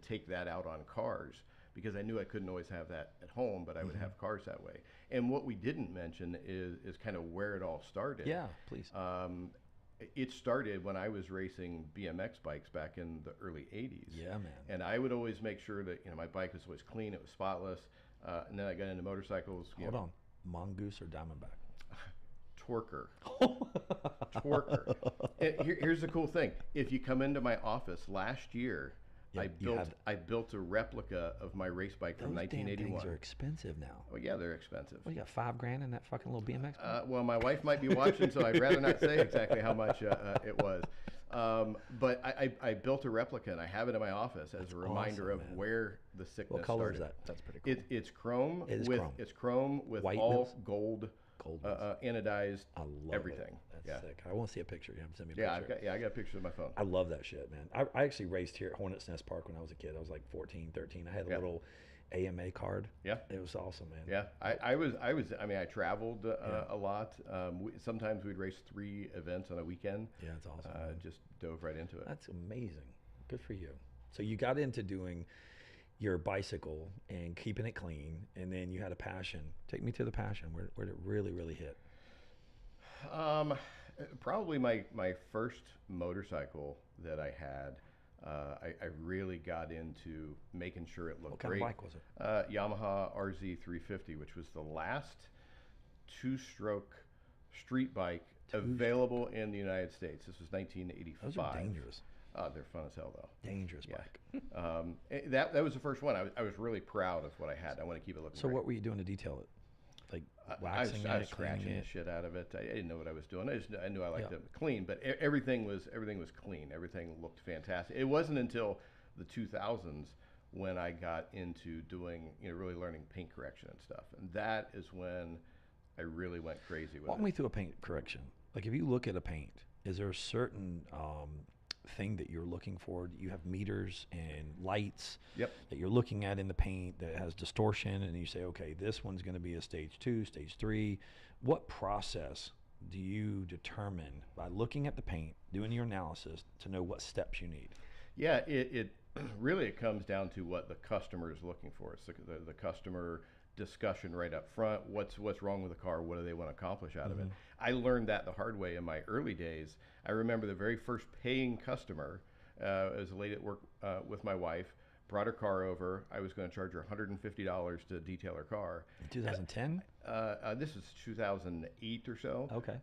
take that out on cars because I knew I couldn't always have that at home, but I would have cars that way. And what we didn't mention is kind of where it all started. Yeah, please. It started when I was racing BMX bikes back in the early 80s. Yeah, man. And I would always make sure that, my bike was always clean, it was spotless. And then I got into motorcycles. Hold on. Mongoose or Diamondback? Torquer. Here's the cool thing. If you come into my office last year, I built a replica of my race bike from 1981. Those damn things are expensive now. Oh yeah, they're expensive. Well, you got $5,000 in that fucking little BMX bike? Well, my wife might be watching, so I'd rather not say exactly how much it was. But I built a replica, and I have it in my office as a reminder of where the sickness What color started. is that? That's pretty cool. It's chrome. It's chrome with White all wheels? gold. Anodized. I love everything. It. That's sick. I want to see a picture. You have to send me a picture. I got pictures on my phone. I love that shit, man. I actually raced here at Hornets Nest Park when I was a kid. I was like 14, 13. I had a little AMA card. Yeah. It was awesome, man. Yeah. I traveled a lot. Sometimes we'd race 3 events on a weekend. Yeah, that's awesome. Just dove right into it. That's amazing. Good for you. So you got into doing your bicycle and keeping it clean, and then you had a passion. Take me to the passion. Where did it really hit? Probably my first motorcycle that I had. I really got into making sure it looked great. What kind of bike was it? Yamaha RZ350, which was the last 2-stroke street bike available in the United States. This was 1985. Those are dangerous. They're fun as hell, though. Dangerous bike. That was the first one. I was really proud of what I had. I want to keep it looking So great. What were you doing to detail it? Like waxing I was scratching the shit out of it. I didn't know what I was doing. I knew I liked it clean, but everything was clean. Everything looked fantastic. It wasn't until the 2000s when I got into doing, really learning paint correction and stuff. And that is when I really went crazy with it. Walk me through a paint correction. Like if you look at a paint, is there a certain thing that you're looking for? You have meters and lights that you're looking at in the paint that has distortion, and you say, okay, this one's going to be a stage 2, stage 3. What process do you determine by looking at the paint, doing your analysis to know what steps you need? Yeah, it really comes down to what the customer is looking for. It's the customer discussion right up front. What's wrong with the car? What do they want to accomplish out of it? I learned that the hard way in my early days. I remember the very first paying customer was a lady at work with my wife, brought her car over. I was going to charge her $150 to detail her car. In 2010? This is 2008 or so. Okay.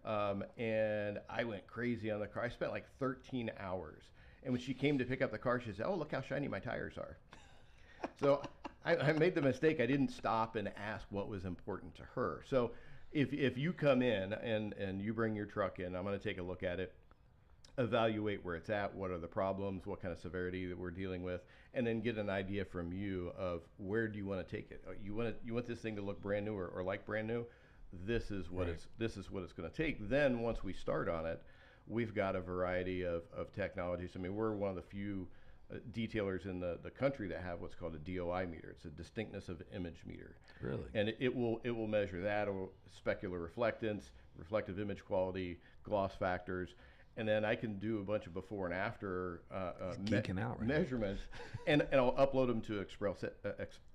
And I went crazy on the car. I spent like 13 hours. And when she came to pick up the car, she said, "Oh, look how shiny my tires are." So I made the mistake. I didn't stop and ask what was important to her. So if you come in and you bring your truck in, I'm going to take a look at it, evaluate where it's at, what are the problems, what kind of severity that we're dealing with, and then get an idea from you of where do you want to take it. You want this thing to look brand new or like brand new. This is what it's going to take. Then once we start on it, we've got a variety of technologies. I mean, we're one of the few detailers in the country that have what's called a DOI meter. It's a distinctness of image meter. Really? And it will measure that, or specular reflectance, reflective image quality, gloss factors, and then I can do a bunch of before and after measurements, and I'll upload them to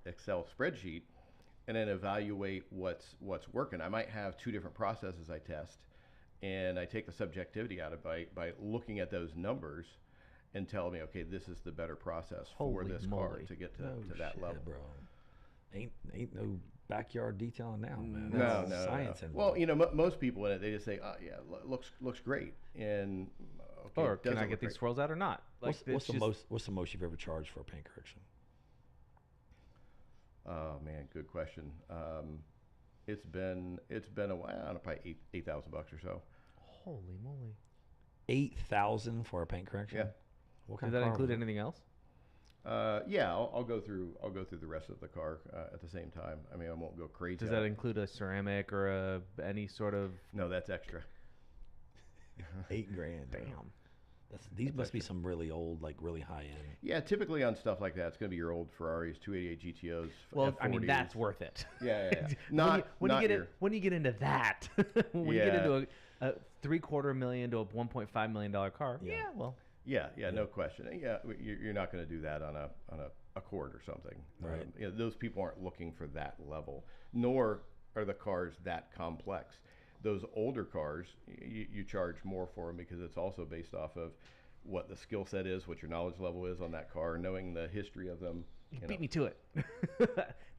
Excel spreadsheet, and then evaluate what's working. I might have 2 different processes I test, and I take the subjectivity out of it by looking at those numbers and tell me, okay, this is the better process for this car to get to that level. Bro. Ain't no backyard detailing now, man. No, Science. Well, most people in it, they just say, "Oh, yeah, looks great," and okay, or can I get these swirls out or not? Like, what's the most you've ever charged for a paint correction? Oh man, good question. It's been a while. I don't know, probably $8,000 or so. Holy moly! 8,000 for a paint correction? Yeah. What kind Does that include anything else? Yeah, I'll go through the rest of the car at the same time. I mean, I won't go crazy. Does that include a ceramic or any sort of? No, that's extra. $8,000. Damn. These must be some really old, like really high end. Yeah, typically on stuff like that, it's going to be your old Ferraris, 288 GTOs. Well, F40s. I mean, that's worth it. Yeah. When you get into that, when you get into a $750,000 to a $1.5 million car, well. Yeah, no question. Yeah, you're not going to do that on a Accord or something. Right. Those people aren't looking for that level, nor are the cars that complex. Those older cars, you charge more for them because it's also based off of what the skill set is, what your knowledge level is on that car, knowing the history of them. You beat me to it.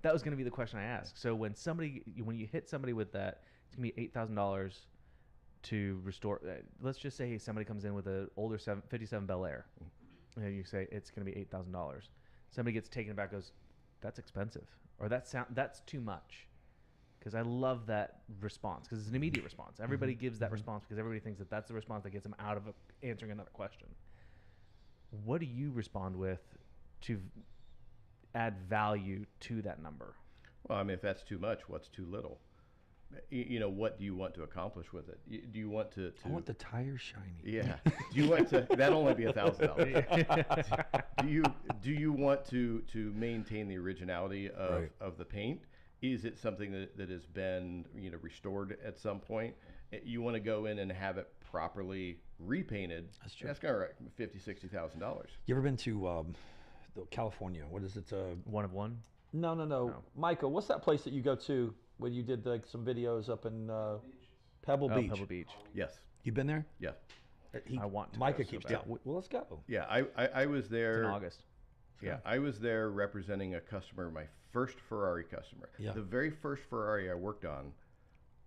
That was going to be the question I asked. So when you hit somebody with that, it's going to be $8,000 to restore. Let's just say somebody comes in with an older 57 Bel Air, and you say it's going to be $8,000. Somebody gets taken aback, goes, "That's expensive," or that's too much. Because I love that response, because it's an immediate response. Everybody gives that response because everybody thinks that that's the response that gets them out of answering another question. What do you respond with to add value to that number? Well, I mean, if that's too much, what's too little? What do you want to accomplish with it? Do you want to? I want the tires shiny. Yeah. Do you want to? That'll only be $1,000. Do you want to maintain the originality of the paint? Is it something that has been restored at some point? You want to go in and have it properly repainted. That's true. That's going to $50,000-$60,000. You ever been to California? What is it? One of one? No. Michael, what's that place that you go to where you did some videos up in Pebble Beach? Pebble Beach. Yes. You been there? Yeah. I want to. Micah go keeps so bad. telling. Well, let's go. Yeah, I was there It's in August. Yeah, I was there representing a customer, my first Ferrari customer. Yeah. The very first Ferrari I worked on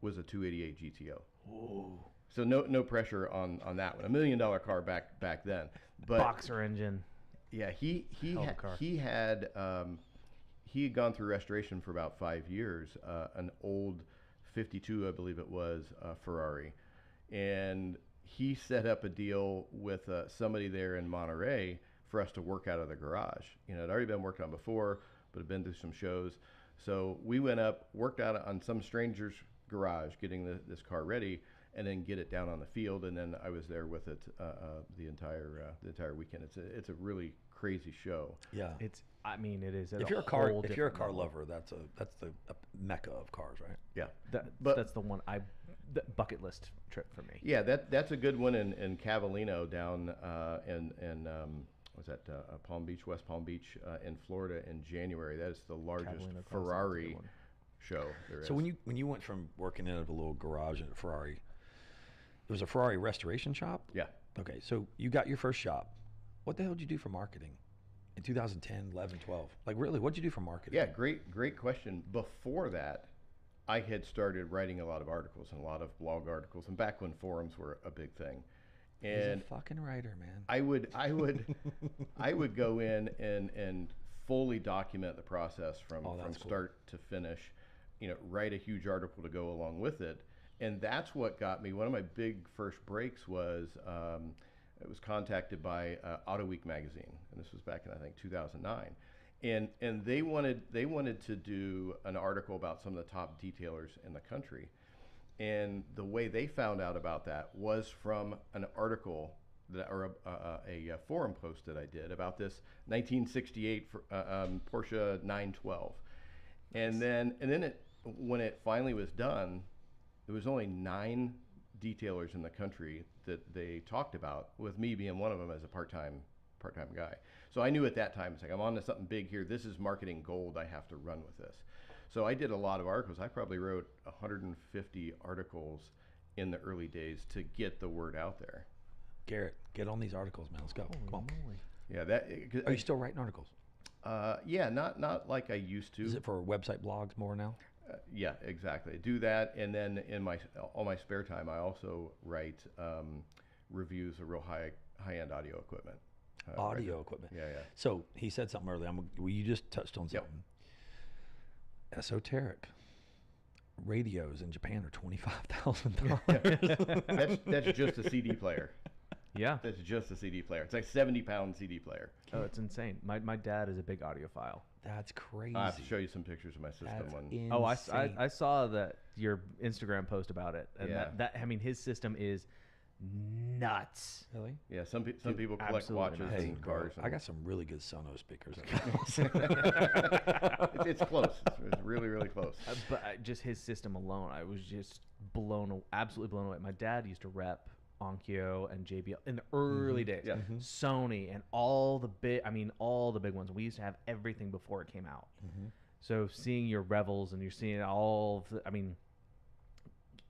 was a 288 GTO. Whoa. So no pressure on that one. $1 million car back then. But Boxer engine. yeah, he had gone through restoration for about 5 years. An old 52, I believe it was, Ferrari, and he set up a deal with somebody there in Monterey for us to work out of the garage. It had already been worked on before, but had been through some shows. So we went up, worked out on some stranger's garage, getting this car ready, and then get it down on the field. And then I was there with it the entire weekend. It's a really crazy show. Yeah. It is. If you're a car lover, that's the mecca of cars, right? Yeah. That's the one the bucket list trip for me. Yeah, that's a good one in Cavallino down in was that Palm Beach, West Palm Beach in Florida in January. That is the largest Ferrari show there is. So when you went from working in a little garage at a Ferrari, it was a Ferrari restoration shop? Yeah. Okay, so you got your first shop. What the hell did you do for marketing in 2010, 11, 12? Like really, what did you do for marketing? Yeah, great question. Before that, I had started writing a lot of articles and a lot of blog articles, and back when forums were a big thing. And he's a fucking writer, man. I would go in and fully document the process from start to finish, write a huge article to go along with it. And that's what got me. One of my big first breaks was I was contacted by Auto Week magazine, and this was back in I think 2009. And they wanted to do an article about some of the top detailers in the country. And the way they found out about that was from an article or a forum post that I did about this 1968 Porsche 912. And then when it finally was done, there was only 9 detailers in the country that they talked about, with me being one of them as a part-time guy. So I knew at that time, it's like, I'm on to something big here. This is marketing gold. I have to run with this. So I did a lot of articles. I probably wrote 150 articles in the early days to get the word out there. Garrett, get on these articles, man. Let's go. Come on. Yeah, Are you still writing articles? Yeah, not like I used to. Is it for website blogs more now? Yeah, exactly. I do that, and then in all my spare time, I also write reviews of real high-end audio equipment. Equipment. Yeah. So he said something earlier. You just touched on something. Yep. Esoteric radios in Japan are $25,000. That's just a CD player. Yeah, that's just a CD player. It's like 70-pound CD player. Oh, it's insane. My dad is a big audiophile. That's crazy. I have to show you some pictures of my system. Insane. Oh, I saw that your Instagram post about it, and that his system is nuts. Really? Yeah. Some people collect watches and cars. I got some really good Sonos speakers. It's close. It's really, really close. But just his system alone, I was just absolutely blown away. My dad used to rep Onkyo and JBL in the early days. Yeah. Sony and all the big ones. We used to have everything before it came out. So seeing your Revels and you're seeing all of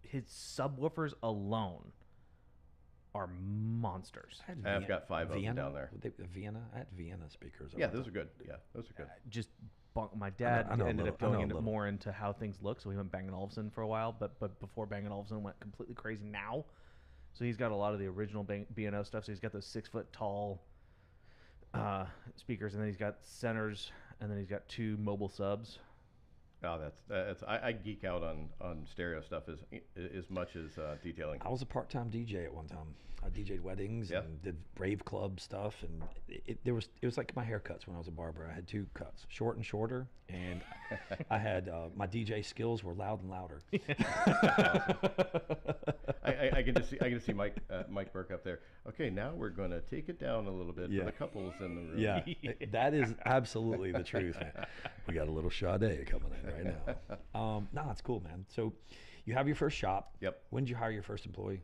his subwoofers alone are monsters. I've got 5 of them down there. Vienna? I had Vienna speakers. Yeah, those are good. Yeah, those are good. Just my dad I know ended up going little. more into how things look, so he went Bang & Olufsen for a while, but before Bang & Olufsen went completely crazy now. So he's got a lot of the original B&O stuff. So he's got those 6-foot tall speakers, and then he's got centers, and then he's got 2 mobile subs. Oh, that's I geek out on stereo stuff as much as detailing. I was a part-time DJ at one time. I DJ'd weddings and did rave club stuff, and it was like my haircuts when I was a barber. I had 2 cuts, short and shorter, and I had my DJ skills were loud and louder. I can see Mike Burke up there. Okay, now we're going to take it down a little bit for the couples in the room. Yeah, that is absolutely the truth, man. We got a little Sade coming in right now. No, it's cool, man. So you have your first shop. Yep. When did you hire your first employee?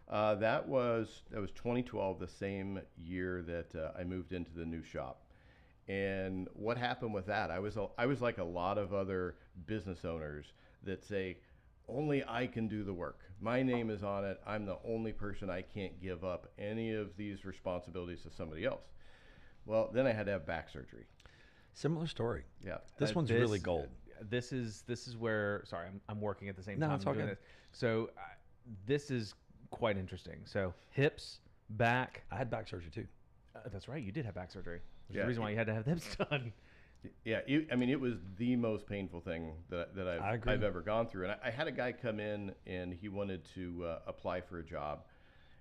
That was 2012, the same year that I moved into the new shop. And what happened with that? I was like a lot of other business owners that say, only I can do the work. My name is on it. I'm the only person. I can't give up any of these responsibilities to somebody else. Well, then I had to have back surgery. Similar story. Yeah. This one's really gold. This is where, sorry, I'm working at the same time. No, it's all doing good. this. So this is quite interesting. So hips, back. I had back surgery too. That's right. You did have back surgery. There's Yeah. the reason why you had to have the hips done. Yeah, it was the most painful thing that I've ever gone through. And I had a guy come in and he wanted to apply for a job.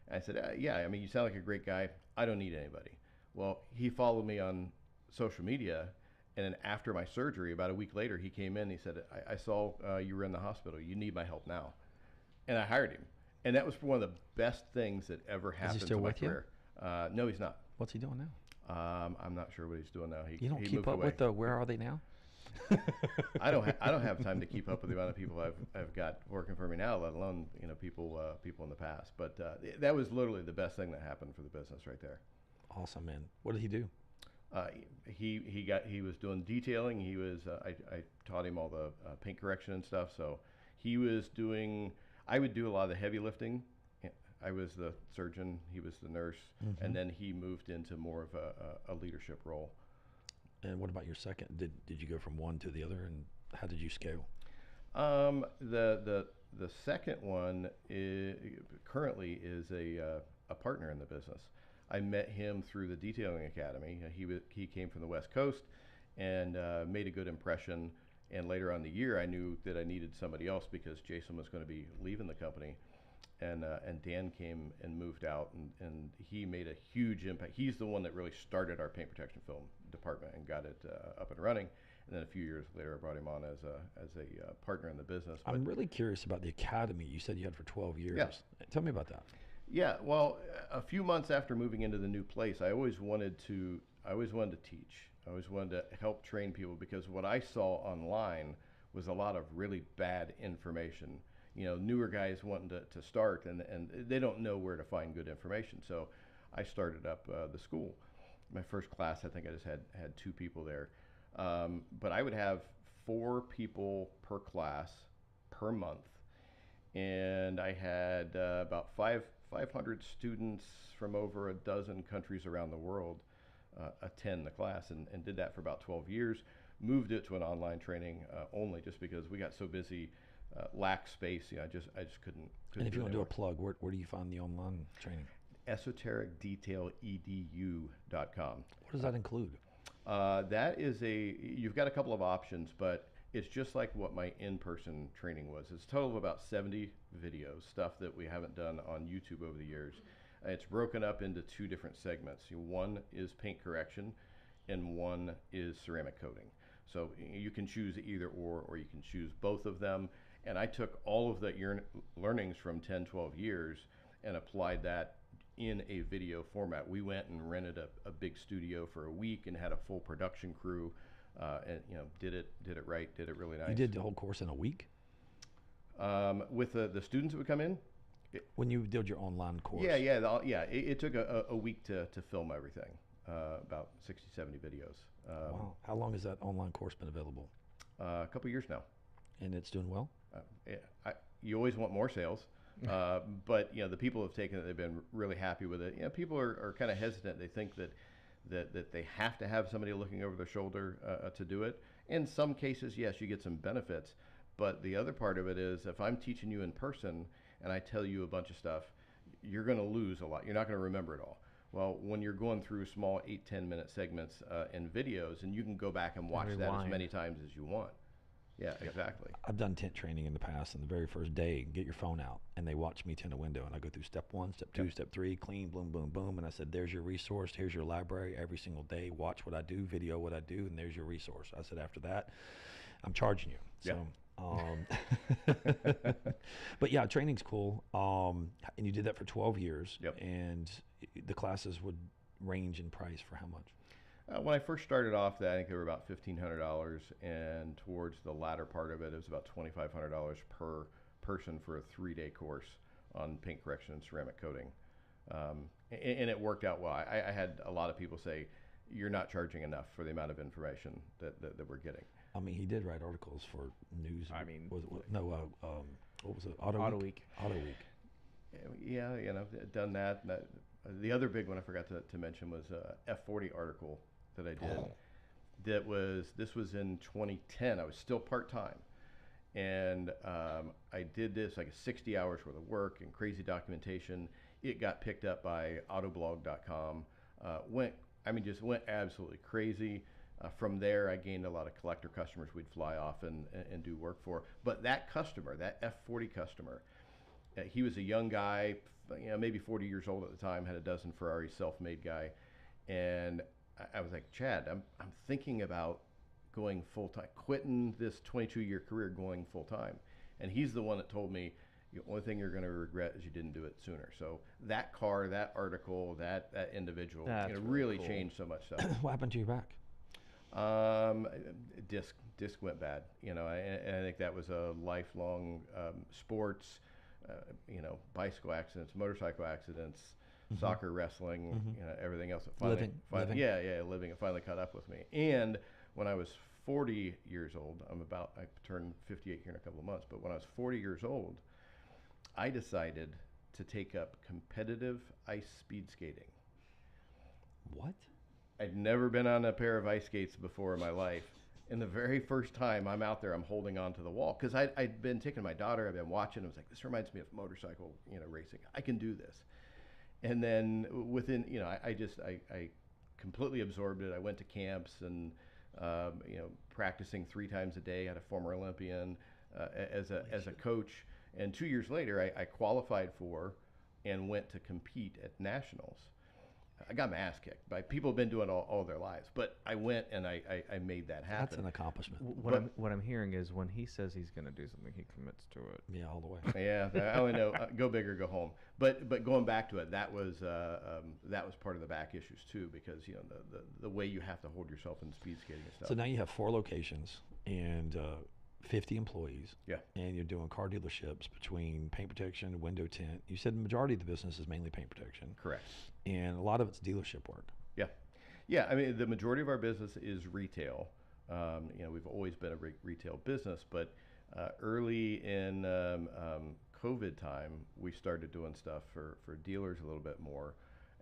And I said, yeah, I mean, you sound like a great guy. I don't need anybody. Well, he followed me on social media. And then after my surgery, about a week later, he came in. He said, I saw you were in the hospital. You need my help now. And I hired him. And that was one of the best things that ever happened to my career. No, he's not. What's he doing now? I'm not sure what he's doing now. You don't keep up with where are they now? I don't have time to keep up with the amount of people I've got working for me now, let alone people in the past. But that was literally the best thing that happened for the business right there. Awesome, man. What did he do? He was doing detailing. He was I taught him all the paint correction and stuff. So he was doing. I would do a lot of the heavy lifting. I was the surgeon. He was the nurse, and then he moved into more of a leadership role. And what about your second? Did you go from one to the other, and how did you scale? The second one currently is a partner in the business. I met him through the Detailing Academy. He came from the West Coast and made a good impression. And later on in the year, I knew that I needed somebody else because Jason was going to be leaving the company. And Dan came and moved out, and he made a huge impact. He's the one that really started our paint protection film department and got it up and running. And then a few years later, I brought him on as a partner in the business. I'm really curious about the academy you said you had for 12 years. Yeah. Tell me about that. Yeah, well, a few months after moving into the new place, I always wanted to teach. I always wanted to help train people because what I saw online was a lot of really bad information. Newer guys wanting to start and they don't know where to find good information. So I started up the school. My first class, I think I just had 2 people there. But I would have 4 people per class per month. And I had about 500 students from over a dozen countries around the world attend the class and did that for about 12 years. Moved it to an online training only just because we got so busy. Lack space, I just couldn't. And if you want to do a plug, where do you find the online training? esotericdetailedu.com. What does that include? That is you've got a couple of options, but it's just like what my in-person training was. It's a total of about 70 videos, stuff that we haven't done on YouTube over the years. It's broken up into 2 different segments. One is paint correction, and one is ceramic coating. So you can choose either or you can choose both of them. And I took all of the learnings from 10, 12 years and applied that in a video format. We went and rented a big studio for a week and had a full production crew, and did it right, did it really nice. You did the whole course in a week? With the students that would come in, When you did your online course. Yeah. It took a week to film everything, about 60, 70 videos. Wow. How long has that online course been available? A couple years now. And it's doing well? You always want more sales. But the people who have taken it, they've been really happy with it. People are kind of hesitant. They think that they have to have somebody looking over their shoulder to do it. In some cases, yes, you get some benefits. But the other part of it is, if I'm teaching you in person and I tell you a bunch of stuff, you're going to lose a lot. You're not going to remember it all. Well, when you're going through small 8-10 minute segments in videos, and you can go back and watch that as many times as you want. Yeah, exactly. I've done tent training in the past, and the very first day, get your phone out, and they watch me tint a window, and I go through step 1, step 2, step 3, clean, boom, boom, boom, and I said, there's your resource, here's your library, every single day, watch what I do, video what I do, and there's your resource. I said, after that, I'm charging you. So, but yeah, training's cool, and you did that for 12 years, and the classes would range in price for how much? When I first started off, I think they were about $1,500, and towards the latter part of it, it was about $2,500 per person for a 3-day course on paint correction and ceramic coating. And it worked out well. I had a lot of people say, you're not charging enough for the amount of information that we're getting. I mean, he did write articles for news. I mean, what was it? Auto Week. Auto Week. Yeah, done that. The other big one I forgot to mention was a F40 article that I did. This was in 2010. I was still part-time, and I did this like 60 hours worth of work and crazy documentation. It got picked up by autoblog.com. Just went absolutely crazy. From there, I gained a lot of collector customers we'd fly off and do work for. But that customer, that F40 customer, he was a young guy, maybe 40 years old at the time, had a dozen Ferraris, self-made guy. And I was like, Chad, I'm thinking about going full-time, quitting this 22-year career, going full-time. And he's the one that told me, the only thing you're going to regret is you didn't do it sooner. So that car, that article, that individual, really cool. Changed so much stuff. What happened to your back? Disc went bad, and I think that was a lifelong sports, bicycle accidents, motorcycle accidents, soccer, wrestling, everything else. Living. It finally caught up with me. And when I was 40 years old, I turned 58 here in a couple of months, but when I was 40 years old, I decided to take up competitive ice speed skating. What? I'd never been on a pair of ice skates before in my life. And the very first time I'm out there, I'm holding on to the wall. Because I'd been taking my daughter, I've been watching, I was like, this reminds me of motorcycle, racing. I can do this. And then within, I completely absorbed it. I went to camps and, practicing 3 times a day. I had a former Olympian as a coach. And 2 years later, I qualified for and went to compete at nationals. I got my ass kicked by people who've been doing it all their lives, but I went and I made that happen. That's an accomplishment. What I'm hearing is when he says he's going to do something, he commits to it. Yeah, all the way. Yeah, I only know go big or go home. But going back to it, that was part of the back issues too, because the way you have to hold yourself in speed skating and stuff. So now you have 4 locations and 50 employees. Yeah. And you're doing car dealerships between paint protection, window tint. You said the majority of the business is mainly paint protection. Correct. And a lot of it's dealership work. Yeah. Yeah, I mean, the majority of our business is retail. We've always been a retail business, but early in COVID time, we started doing stuff for dealers a little bit more,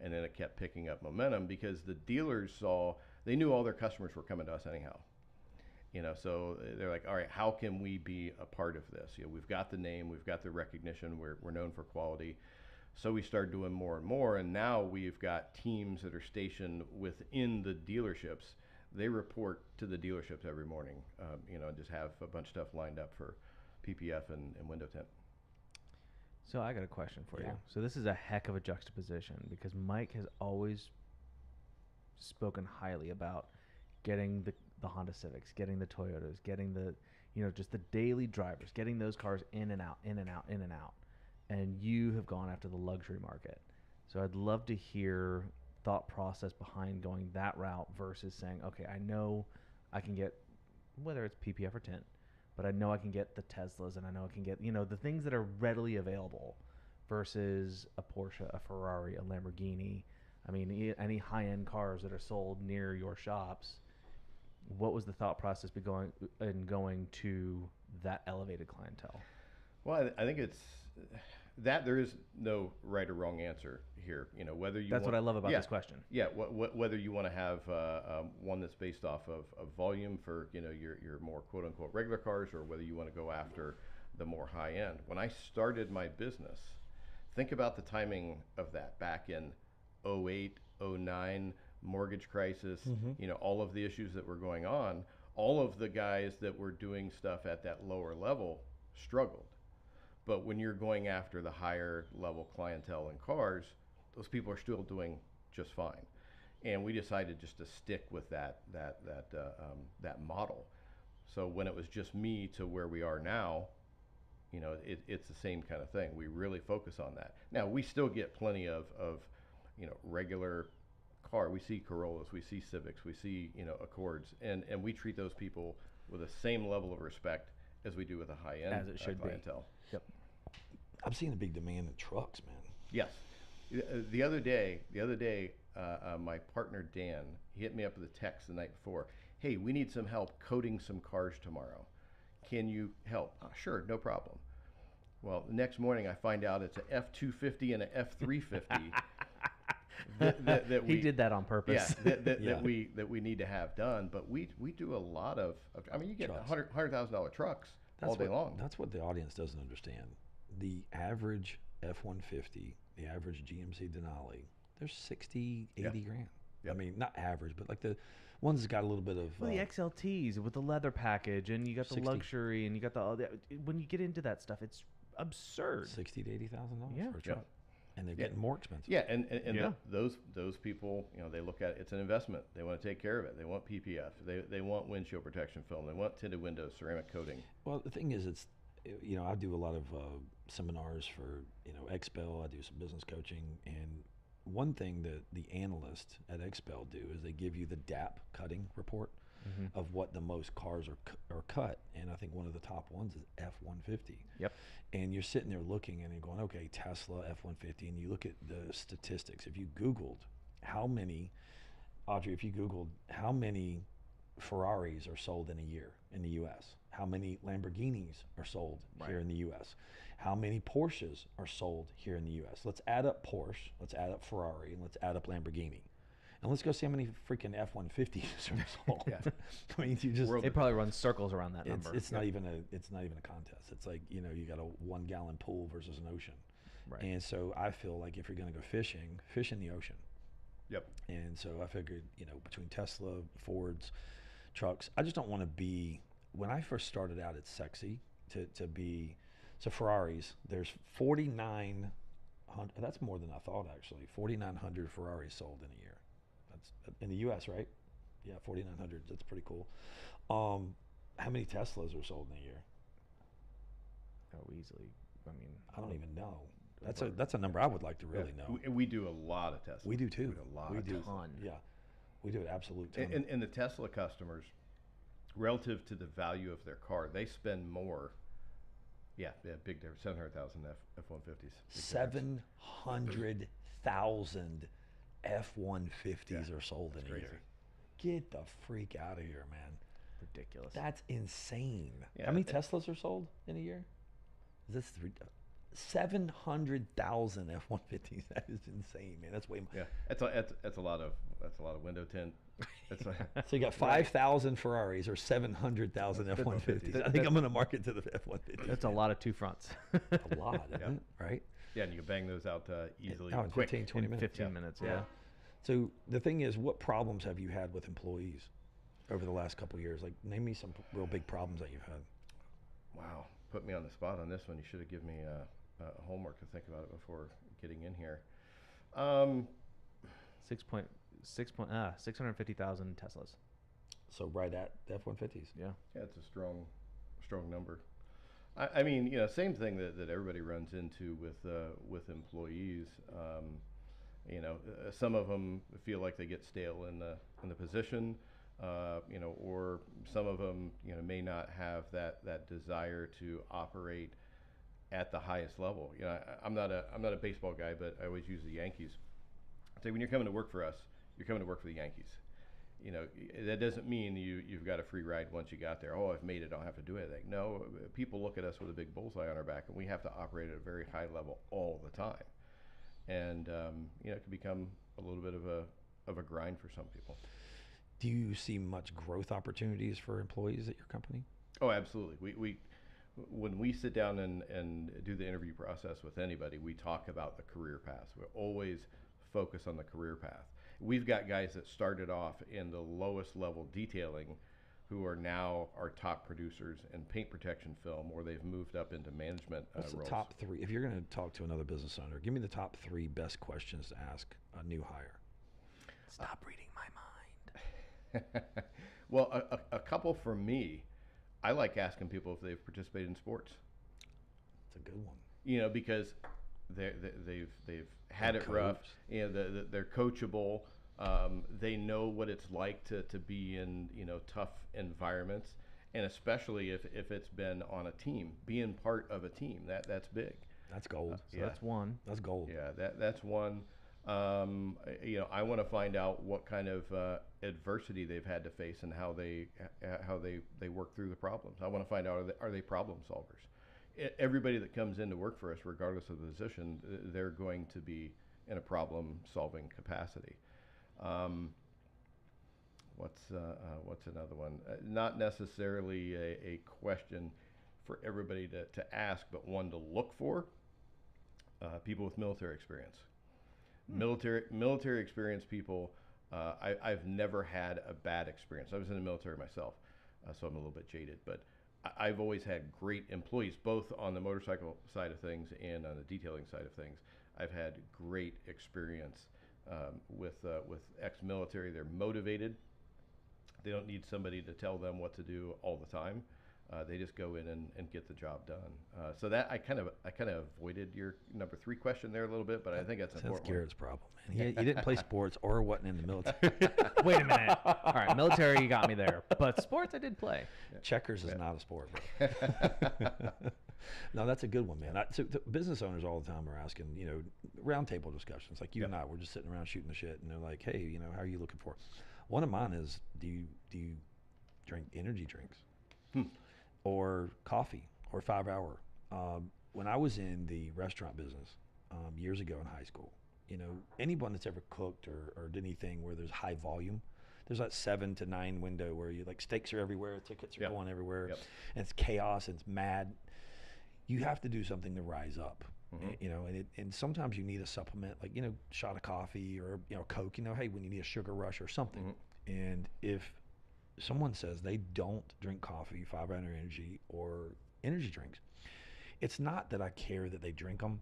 and then it kept picking up momentum because the dealers they knew all their customers were coming to us anyhow. So they're like, all right, how can we be a part of this? We've got the name, we've got the recognition, we're known for quality. So we started doing more and more, and now we've got teams that are stationed within the dealerships. They report to the dealerships every morning, and just have a bunch of stuff lined up for PPF and window tint. So I got a question for you. So this is a heck of a juxtaposition because Mike has always spoken highly about getting the Honda Civics, getting the Toyotas, getting the, just the daily drivers, getting those cars in and out, in and out, in and out. And you have gone after the luxury market. So I'd love to hear thought process behind going that route versus saying, okay, I know I can get, whether it's PPF or tint, but I know I can get the Teslas and I know I can get, the things that are readily available versus a Porsche, a Ferrari, a Lamborghini. I mean, any high-end cars that are sold near your shops. What was the thought process going to that elevated clientele? Well, I think it's that there is no right or wrong answer here. You know, whether you That's what I love about this question. Yeah, whether you want to have one that's based off of volume for your more quote unquote regular cars, or whether you want to go after the more high end. When I started my business, think about the timing of that back in 08, 09, mortgage crisis, all of the issues that were going on. All of the guys that were doing stuff at that lower level struggled. But when you're going after the higher level clientele in cars, those people are still doing just fine. And we decided just to stick with that model. So when it was just me to where we are now, it's the same kind of thing. We really focus on that. Now we still get plenty of regular car. We see Corollas, we see Civics, we see Accords, and we treat those people with the same level of respect as we do with a high end as it should clientele. Yep. I'm seeing a big demand in trucks, man. Yes. The other day, my partner Dan, he hit me up with a text the night before. Hey, we need some help coding some cars tomorrow. Can you help? Sure, no problem. Well, the next morning I find out it's an F-250 and an F-350. He did that on purpose. Yeah, that we need to have done. But we do a lot of I mean, you get $100,000 trucks all day long. That's what the audience doesn't understand. The average F-150, the average GMC Denali, they're 60, 80 grand. Yep. I mean, not average, but like the ones that got a little bit of... Well, the XLTs with the leather package, and you got the 60. Luxury, and you got the... When you get into that stuff, it's absurd. $60,000 to $80,000 for a truck. Yep. And they're getting more expensive. Yeah, and those people, they look at it, it's an investment. They want to take care of it. They want PPF. They want windshield protection film. They want tinted windows, ceramic coating. Well, the thing is, it's, I do a lot of seminars for, XPEL. I do some business coaching. And one thing that the analysts at XPEL do is they give you the DAP cutting report of what the most cars are cut. And I think one of the top ones is F-150. Yep. And you're sitting there looking and you're going, okay, Tesla, F-150. And you look at the statistics. If you Googled how many Ferraris are sold in a year in the U.S., how many Lamborghinis are sold here in the U.S., how many Porsches are sold here in the U.S. Let's add up Porsche, let's add up Ferrari, and let's add up Lamborghini. And let's go see how many freaking F-150s are sold. Yeah. I mean, they probably run circles around that number. It's not even a contest. It's like, you got a 1 gallon pool versus an ocean. Right. And so I feel like if you're going to go fishing, fish in the ocean. Yep. And so I figured, between Tesla, Fords, trucks, I just don't want to be, when I first started out, it's sexy to be, so Ferraris, there's 4,900, that's more than I thought actually, 4,900 Ferraris sold in a year. That's in the U.S., right? Yeah, 4,900, that's pretty cool. How many Teslas are sold in a year? Oh, easily. I mean, I don't even know. That's a number I would like to really know. We do a lot of Teslas. We do too. We do a ton. Yeah, we do an absolute ton. And the Tesla customers, relative to the value of their car, they spend more. Yeah, big difference. 700,000 F-150s. 700,000 F-150s are sold in a year. Get the freak out of here, man. Ridiculous. That's insane. Yeah, how many Teslas are sold in a year? Is this 700,000 F-150s? That is insane, man. That's way more. Yeah, that's a lot of window tint. So you got 5,000 Ferraris or 700,000 F-150s. I think I'm going to market to the F-150. That's a lot of two fronts. A lot, isn't it? Right? Yeah, and you can bang those out easily. In 15, 20 minutes. 15 minutes, yeah. So the thing is, what problems have you had with employees over the last couple of years? Like, name me some real big problems that you've had. Wow, put me on the spot on this one. You should have given me homework to think about it before getting in here. 650,000 Teslas. So right at F-150s. Yeah. Yeah, it's a strong number. I mean, same thing that everybody runs into with employees. Some of them feel like they get stale in the position, or some of them, may not have that desire to operate at the highest level. You know, I'm not a baseball guy, but I always use the Yankees. I say when you're coming to work for us, you're coming to work for the Yankees. You know, that doesn't mean you've got a free ride once you got there. Oh, I've made it, I don't have to do anything. No, people look at us with a big bullseye on our back, and we have to operate at a very high level all the time. And you know, it can become a little bit of a grind for some people. Do you see much growth opportunities for employees at your company? Oh, absolutely. We when we sit down and do the interview process with anybody, we talk about the career path. We always focus on the career path. We've got guys that started off in the lowest level detailing who are now our top producers in paint protection film, or they've moved up into management What's the roles. top three? If you're going to talk to another business owner, give me the top three best questions to ask a new hire. Stop reading my mind. Well, a couple for me, I like asking people if they've participated in sports. That's a good one. You know, because they've had it rough. You know, they're coachable. They know what it's like to be in, you know, tough environments, and especially if it's been on a team, being part of a team, that's big. That's gold. So that's one. That's gold. Yeah, that's one. You know, I want to find out what kind of adversity they've had to face and how they work through the problems. I want to find out, are they problem solvers? Everybody that comes in to work for us, regardless of the position, they're going to be in a problem-solving capacity. What's another one? Not necessarily a question for everybody to ask, but one to look for. People with military experience. Military experienced people. I've never had a bad experience. I was in the military myself, so I'm a little bit jaded, but I've always had great employees, both on the motorcycle side of things and on the detailing side of things. I've had great experience with ex-military. They're motivated. They don't need somebody to tell them what to do all the time. They just go in and get the job done. So that I kind of avoided your number 3 question there a little bit, but I think that's important. That's Garrett's problem, man. He didn't play sports or wasn't in the military. Wait a minute. All right, military, you got me there, but sports I did play. Checkers is not a sport, bro. No, that's a good one, man. So business owners all the time are asking, you know, roundtable discussions. Like you and I, we're just sitting around shooting the shit, and they're like, "Hey, you know, how are you looking for?" One of mine is, do you drink energy drinks, or coffee, or 5 Hour? When I was in the restaurant business years ago in high school, you know, anyone that's ever cooked or did anything where there's high volume, there's that 7 to 9 window where you like steaks are everywhere, tickets are going everywhere, and it's chaos and it's mad. You have to do something to rise up, you know, and sometimes you need a supplement, like, you know, shot of coffee or, you know, Coke, you know, hey, when you need a sugar rush or something. And if someone says they don't drink coffee, 5 Hour Energy, or energy drinks, it's not that I care that they drink them.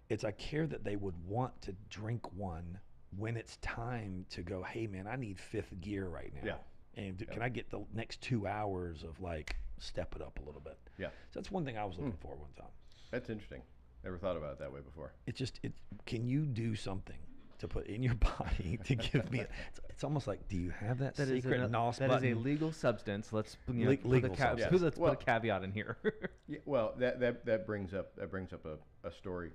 It's I care that they would want to drink one when it's time to go, hey, man, I need 5th gear right now. And can I get the next 2 hours of like step it up a little bit? So that's one thing I was looking for one time. That's interesting. Never thought about it that way before. Can you do something to put in your body to give me? It's almost like, do you have that secret NOS button? That is a legal substance. Let's put a caveat in here. Well, that brings up a story,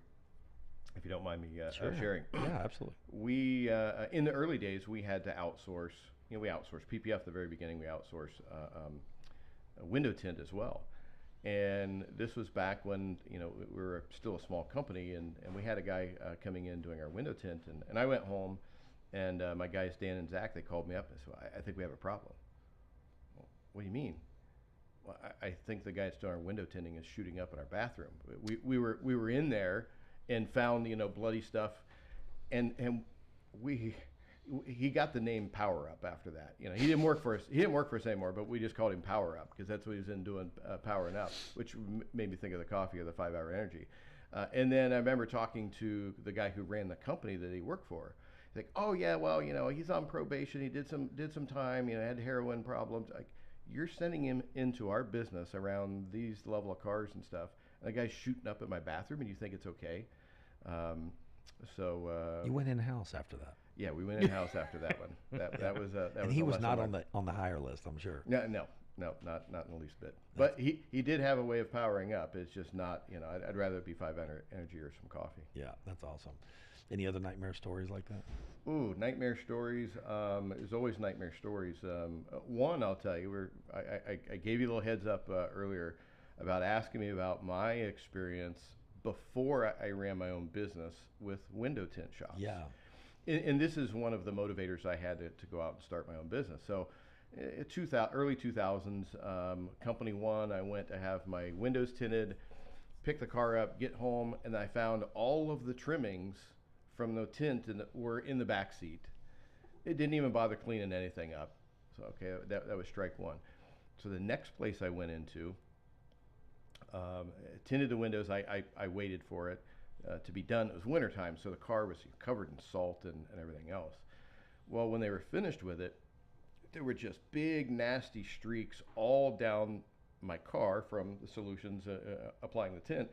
if you don't mind me sharing. Yeah, absolutely. We in the early days we had to outsource. You know, we outsourced PPF at the very beginning. We outsourced a window tint as well. And this was back when, you know, we were still a small company, and we had a guy coming in doing our window tint, and I went home, and my guys Dan and Zach, they called me up and said, I think we have a problem. Well, what do you mean? Well, I think the guy that's doing our window tinting is shooting up in our bathroom. We were in there and found, you know, bloody stuff, and he got the name Power Up after that. You know, he didn't work for us anymore, but we just called him Power Up because that's what he was in doing, powering up, which made me think of the coffee or the 5 Hour Energy. And then I remember talking to the guy who ran the company that he worked for. He's like, oh yeah, well, you know, he's on probation. He did some time. You know, had heroin problems. Like, you're sending him into our business around these level of cars and stuff, and the guy's shooting up at my bathroom, and you think it's okay? You went in house after that. Yeah, we went in house after that one. That was and he was not on the higher list, I'm sure. No, No, not in the least bit. But he did have a way of powering up. It's just not, I'd rather it be 5 Energy or some coffee. Yeah, that's awesome. Any other nightmare stories like that? Ooh, nightmare stories. There's always nightmare stories. One, I'll tell you, I gave you a little heads up earlier about asking me about my experience before I ran my own business with window tint shops. Yeah. And this is one of the motivators I had to go out and start my own business. So, early 2000s, company one, I went to have my windows tinted, pick the car up, get home, and I found all of the trimmings from the tint were in the back seat. It didn't even bother cleaning anything up. So, okay, that was strike one. So the next place I went into, tinted the windows. I waited for it to be done. It was wintertime, so the car was covered in salt and everything else. Well, when they were finished with it, there were just big, nasty streaks all down my car from the solutions applying the tint,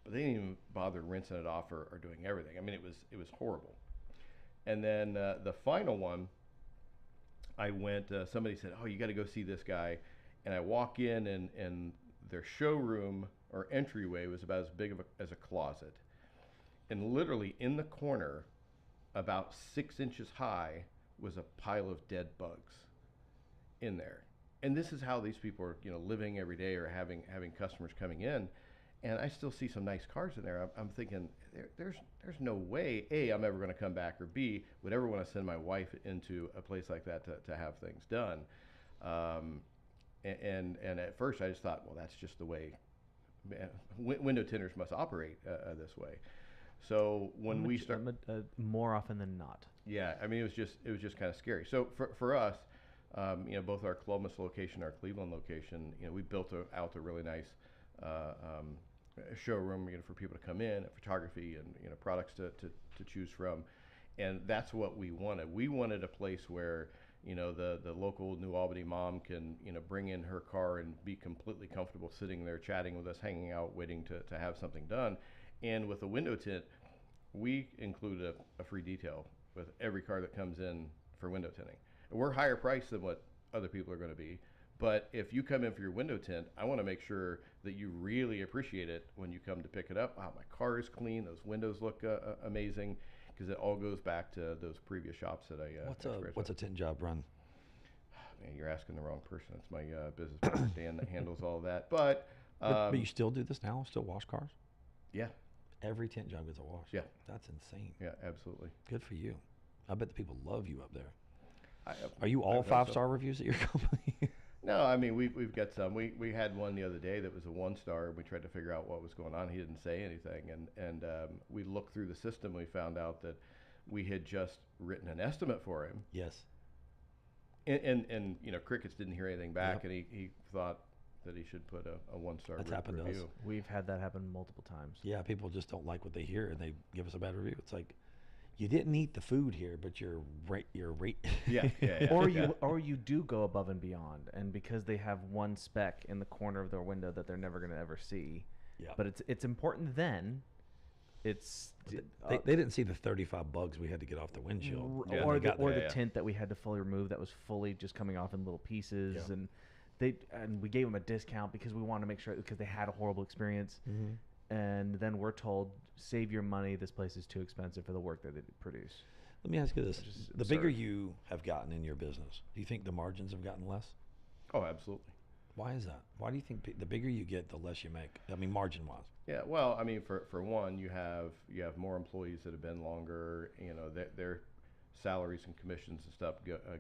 but they didn't even bother rinsing it off or doing everything. I mean, it was horrible. And then the final one, I went. Somebody said, "Oh, you got to go see this guy," and I walk in, and their showroom or entryway was about as big as a closet, and literally in the corner, about 6 inches high, was a pile of dead bugs in there. And this is how these people are, living every day or having customers coming in. And I still see some nice cars in there. I'm thinking, there's no way, A, I'm ever going to come back, or B, would ever want to send my wife into a place like that to have things done. And at first I just thought, well, that's just the way window tinters must operate this way. So when we start, more often than not. Yeah, I mean, it was just kind of scary. So for us, both our Columbus location, our Cleveland location, we built out a really nice showroom, for people to come in, photography and products to choose from, and that's what we wanted. We wanted a place where the local New Albany mom can bring in her car and be completely comfortable sitting there chatting with us, hanging out, waiting to have something done. And with a window tint, we include a free detail with every car that comes in for window tinting. We're higher priced than what other people are going to be, but if you come in for your window tint, I want to make sure that you really appreciate it when you come to pick it up. Wow, my car is clean. Those windows look amazing, because it all goes back to those previous shops that I. What's a tint job run? Man, you're asking the wrong person. It's my business partner Dan that handles all that. But you still do this now? Still wash cars? Yeah. Every tint job gets a wash. Yeah. That's insane. Yeah, absolutely. Good for you. I bet the people love you up there. Are you all 5-star reviews at your company? No, I mean, we've got some. We had one the other day that was a 1-star. We tried to figure out what was going on. He didn't say anything, and we looked through the system. We found out that we had just written an estimate for him. Yes. And Crickets didn't hear anything back, and he thought that he should put a 1-star review. We've had that happen multiple times. Yeah, people just don't like what they hear, and they give us a bad review. It's like, you didn't eat the food here, but your rate. Yeah. Or you do go above and beyond, and because they have one speck in the corner of their window that they're never going to ever see. Yeah. But it's important then. They didn't see the 35 bugs we had to get off the windshield. Or the tint that we had to fully remove that was fully just coming off in little pieces. Yeah. And we gave them a discount because we wanted to make sure, because they had a horrible experience. Mm-hmm. And then we're told, save your money, this place is too expensive for the work that they produce. Let me ask you this. The absurd. bigger you have gotten in your business, do you think the margins have gotten less? Oh, absolutely. Why is that? Why do you think the bigger you get, the less you make? I mean, margin-wise. Yeah, well, I mean, for one, you have more employees that have been longer. Their salaries and commissions and stuff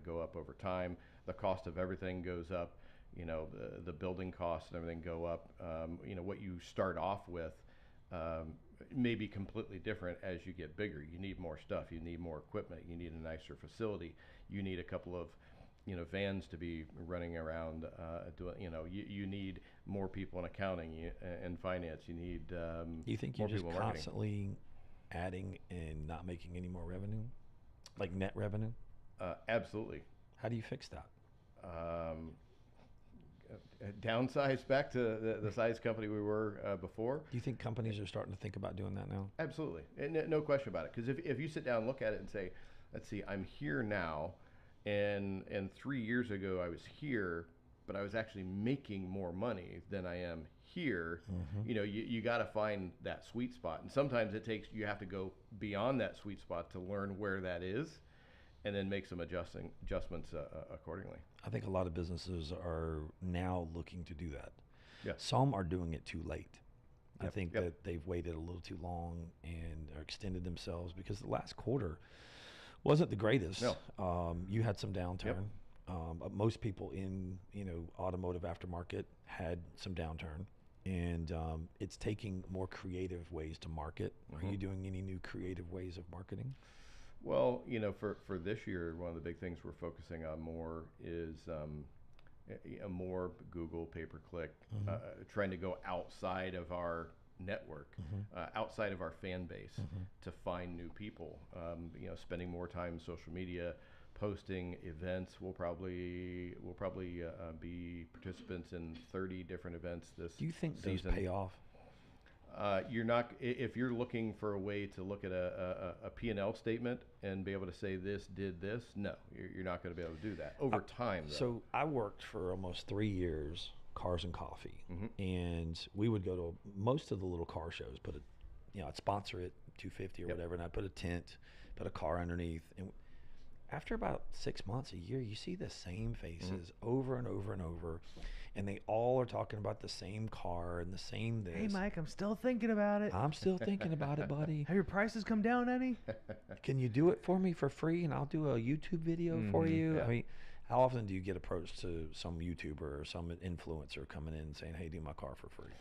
go up over time. The cost of everything goes up. The building costs and everything go up. What you start off with may be completely different as you get bigger. You need more stuff. You need more equipment. You need a nicer facility. You need a couple of vans to be running around doing. You need more people in accounting and finance. You need. Do you think you're just constantly adding and not making any more revenue, like net revenue? Absolutely. How do you fix that? Downsize back to the size company we were before. Do you think companies are starting to think about doing that now? Absolutely, no question about it. Because if you sit down and look at it and say, let's see, I'm here now, and 3 years ago I was here, but I was actually making more money than I am here. Mm-hmm. You got to find that sweet spot. And sometimes you have to go beyond that sweet spot to learn where that is and then make some adjustments accordingly. I think a lot of businesses are now looking to do that. Yeah. Some are doing it too late. I Yep, think yep. that they've waited a little too long and are extended themselves because the last quarter wasn't the greatest. No. You had some downturn. Yep. Most people in automotive aftermarket had some downturn, and it's taking more creative ways to market. Mm-hmm. Are you doing any new creative ways of marketing? Well, for this year, one of the big things we're focusing on more is a more Google pay-per-click, Mm-hmm. trying to go outside of our network, Mm-hmm. Outside of our fan base, Mm-hmm. to find new people. Spending more time in social media, posting events. We'll probably be participants in 30 different events this Do you think these season. pay off? You're not, if you're looking for a way to look at a P&L statement and be able to say this did this, no, you're not going to be able to do that over time, though. So I worked for almost 3 years, Cars and Coffee, Mm-hmm. and we would go to most of the little car shows. I'd sponsor it, $250 or Yep. whatever, and I'd put a tent, put a car underneath, and after about 6 months, a year, you see the same faces over and over and over, and they all are talking about the same car and the same this. Hey, Mike, I'm still thinking about it. I'm still thinking about it, buddy. Have your prices come down any? Can you do it for me for free, and I'll do a YouTube video for you? Yeah. I mean, how often do you get approached to some YouTuber or some influencer coming in and saying, "Hey, do my car for free"?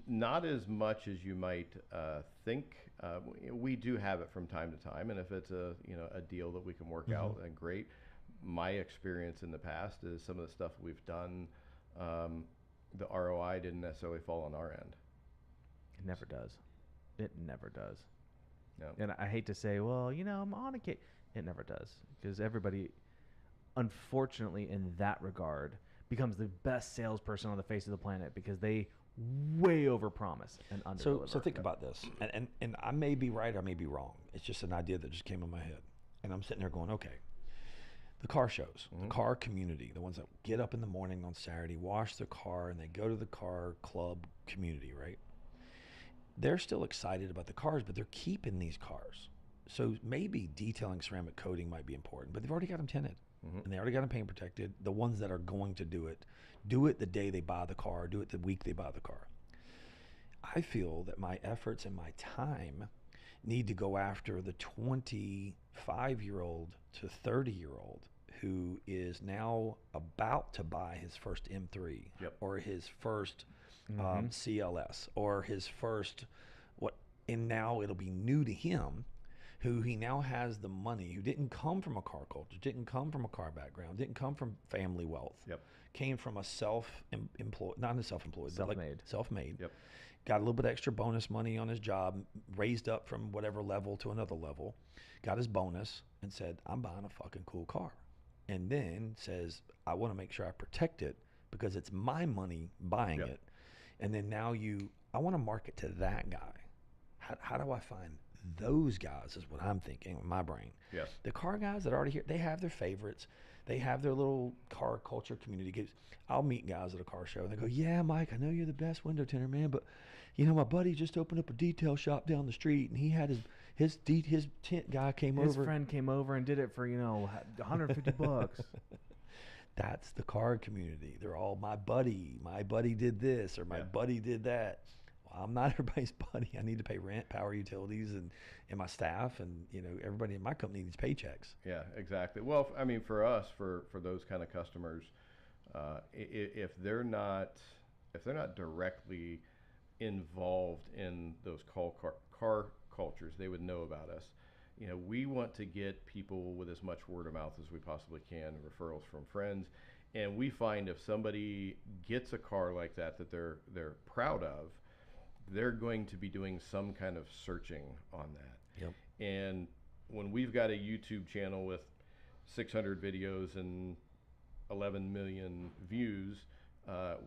Not as much as you might think. We do have it from time to time, and if it's a deal that we can work out, then great. My experience in the past is some of the stuff we've done, the ROI didn't necessarily fall on our end. It never does. It never does. No. And I hate to say, well, I'm on a case. It never does, because everybody, unfortunately, in that regard, becomes the best salesperson on the face of the planet because they way overpromise and underdeliver. So think about this, and I may be right, or I may be wrong. It's just an idea that just came in my head, and I'm sitting there going, okay, the car shows, the car community, the ones that get up in the morning on Saturday, wash their car, and they go to the car club community, right? They're still excited about the cars, but they're keeping these cars. So maybe detailing ceramic coating might be important, but they've already got them tinted, and they already got them paint protected. The ones that are going to do it the day they buy the car, do it the week they buy the car. I feel that my efforts and my time need to go after the 25-year-old to 30-year-old who is now about to buy his first M3 or his first CLS or his first and now it'll be new to him, who he now has the money, who didn't come from a car culture, didn't come from a car background, didn't come from family wealth, came from a self-employed, not a self-employed, self-made. Self-made. Got a little bit extra bonus money on his job, raised up from whatever level to another level, got his bonus, and said, I'm buying a fucking cool car. And then says, I want to make sure I protect it because it's my money buying it. And then now I want to market to that guy. How do I find those guys is what I'm thinking in my brain. Yes. The car guys that are already here, they have their favorites. They have their little car culture community groups. I'll meet guys at a car show and they go, yeah, Mike, I know you're the best window tinter, man, but my buddy just opened up a detail shop down the street and he had his tint guy came over. His friend came over and did it for, $150. That's the car community. They're all my buddy did this or my buddy did that. Well, I'm not everybody's buddy. I need to pay rent, power, utilities, and my staff, and everybody in my company needs paychecks. Yeah, exactly. Well, I mean, for us, for those kind of customers, if they're not directly involved in those car cultures, they would know about us. We want to get people with as much word of mouth as we possibly can, referrals from friends, and we find if somebody gets a car like that they're proud of, they're going to be doing some kind of searching on that. Yep. And when we've got a YouTube channel with 600 videos and 11 million views,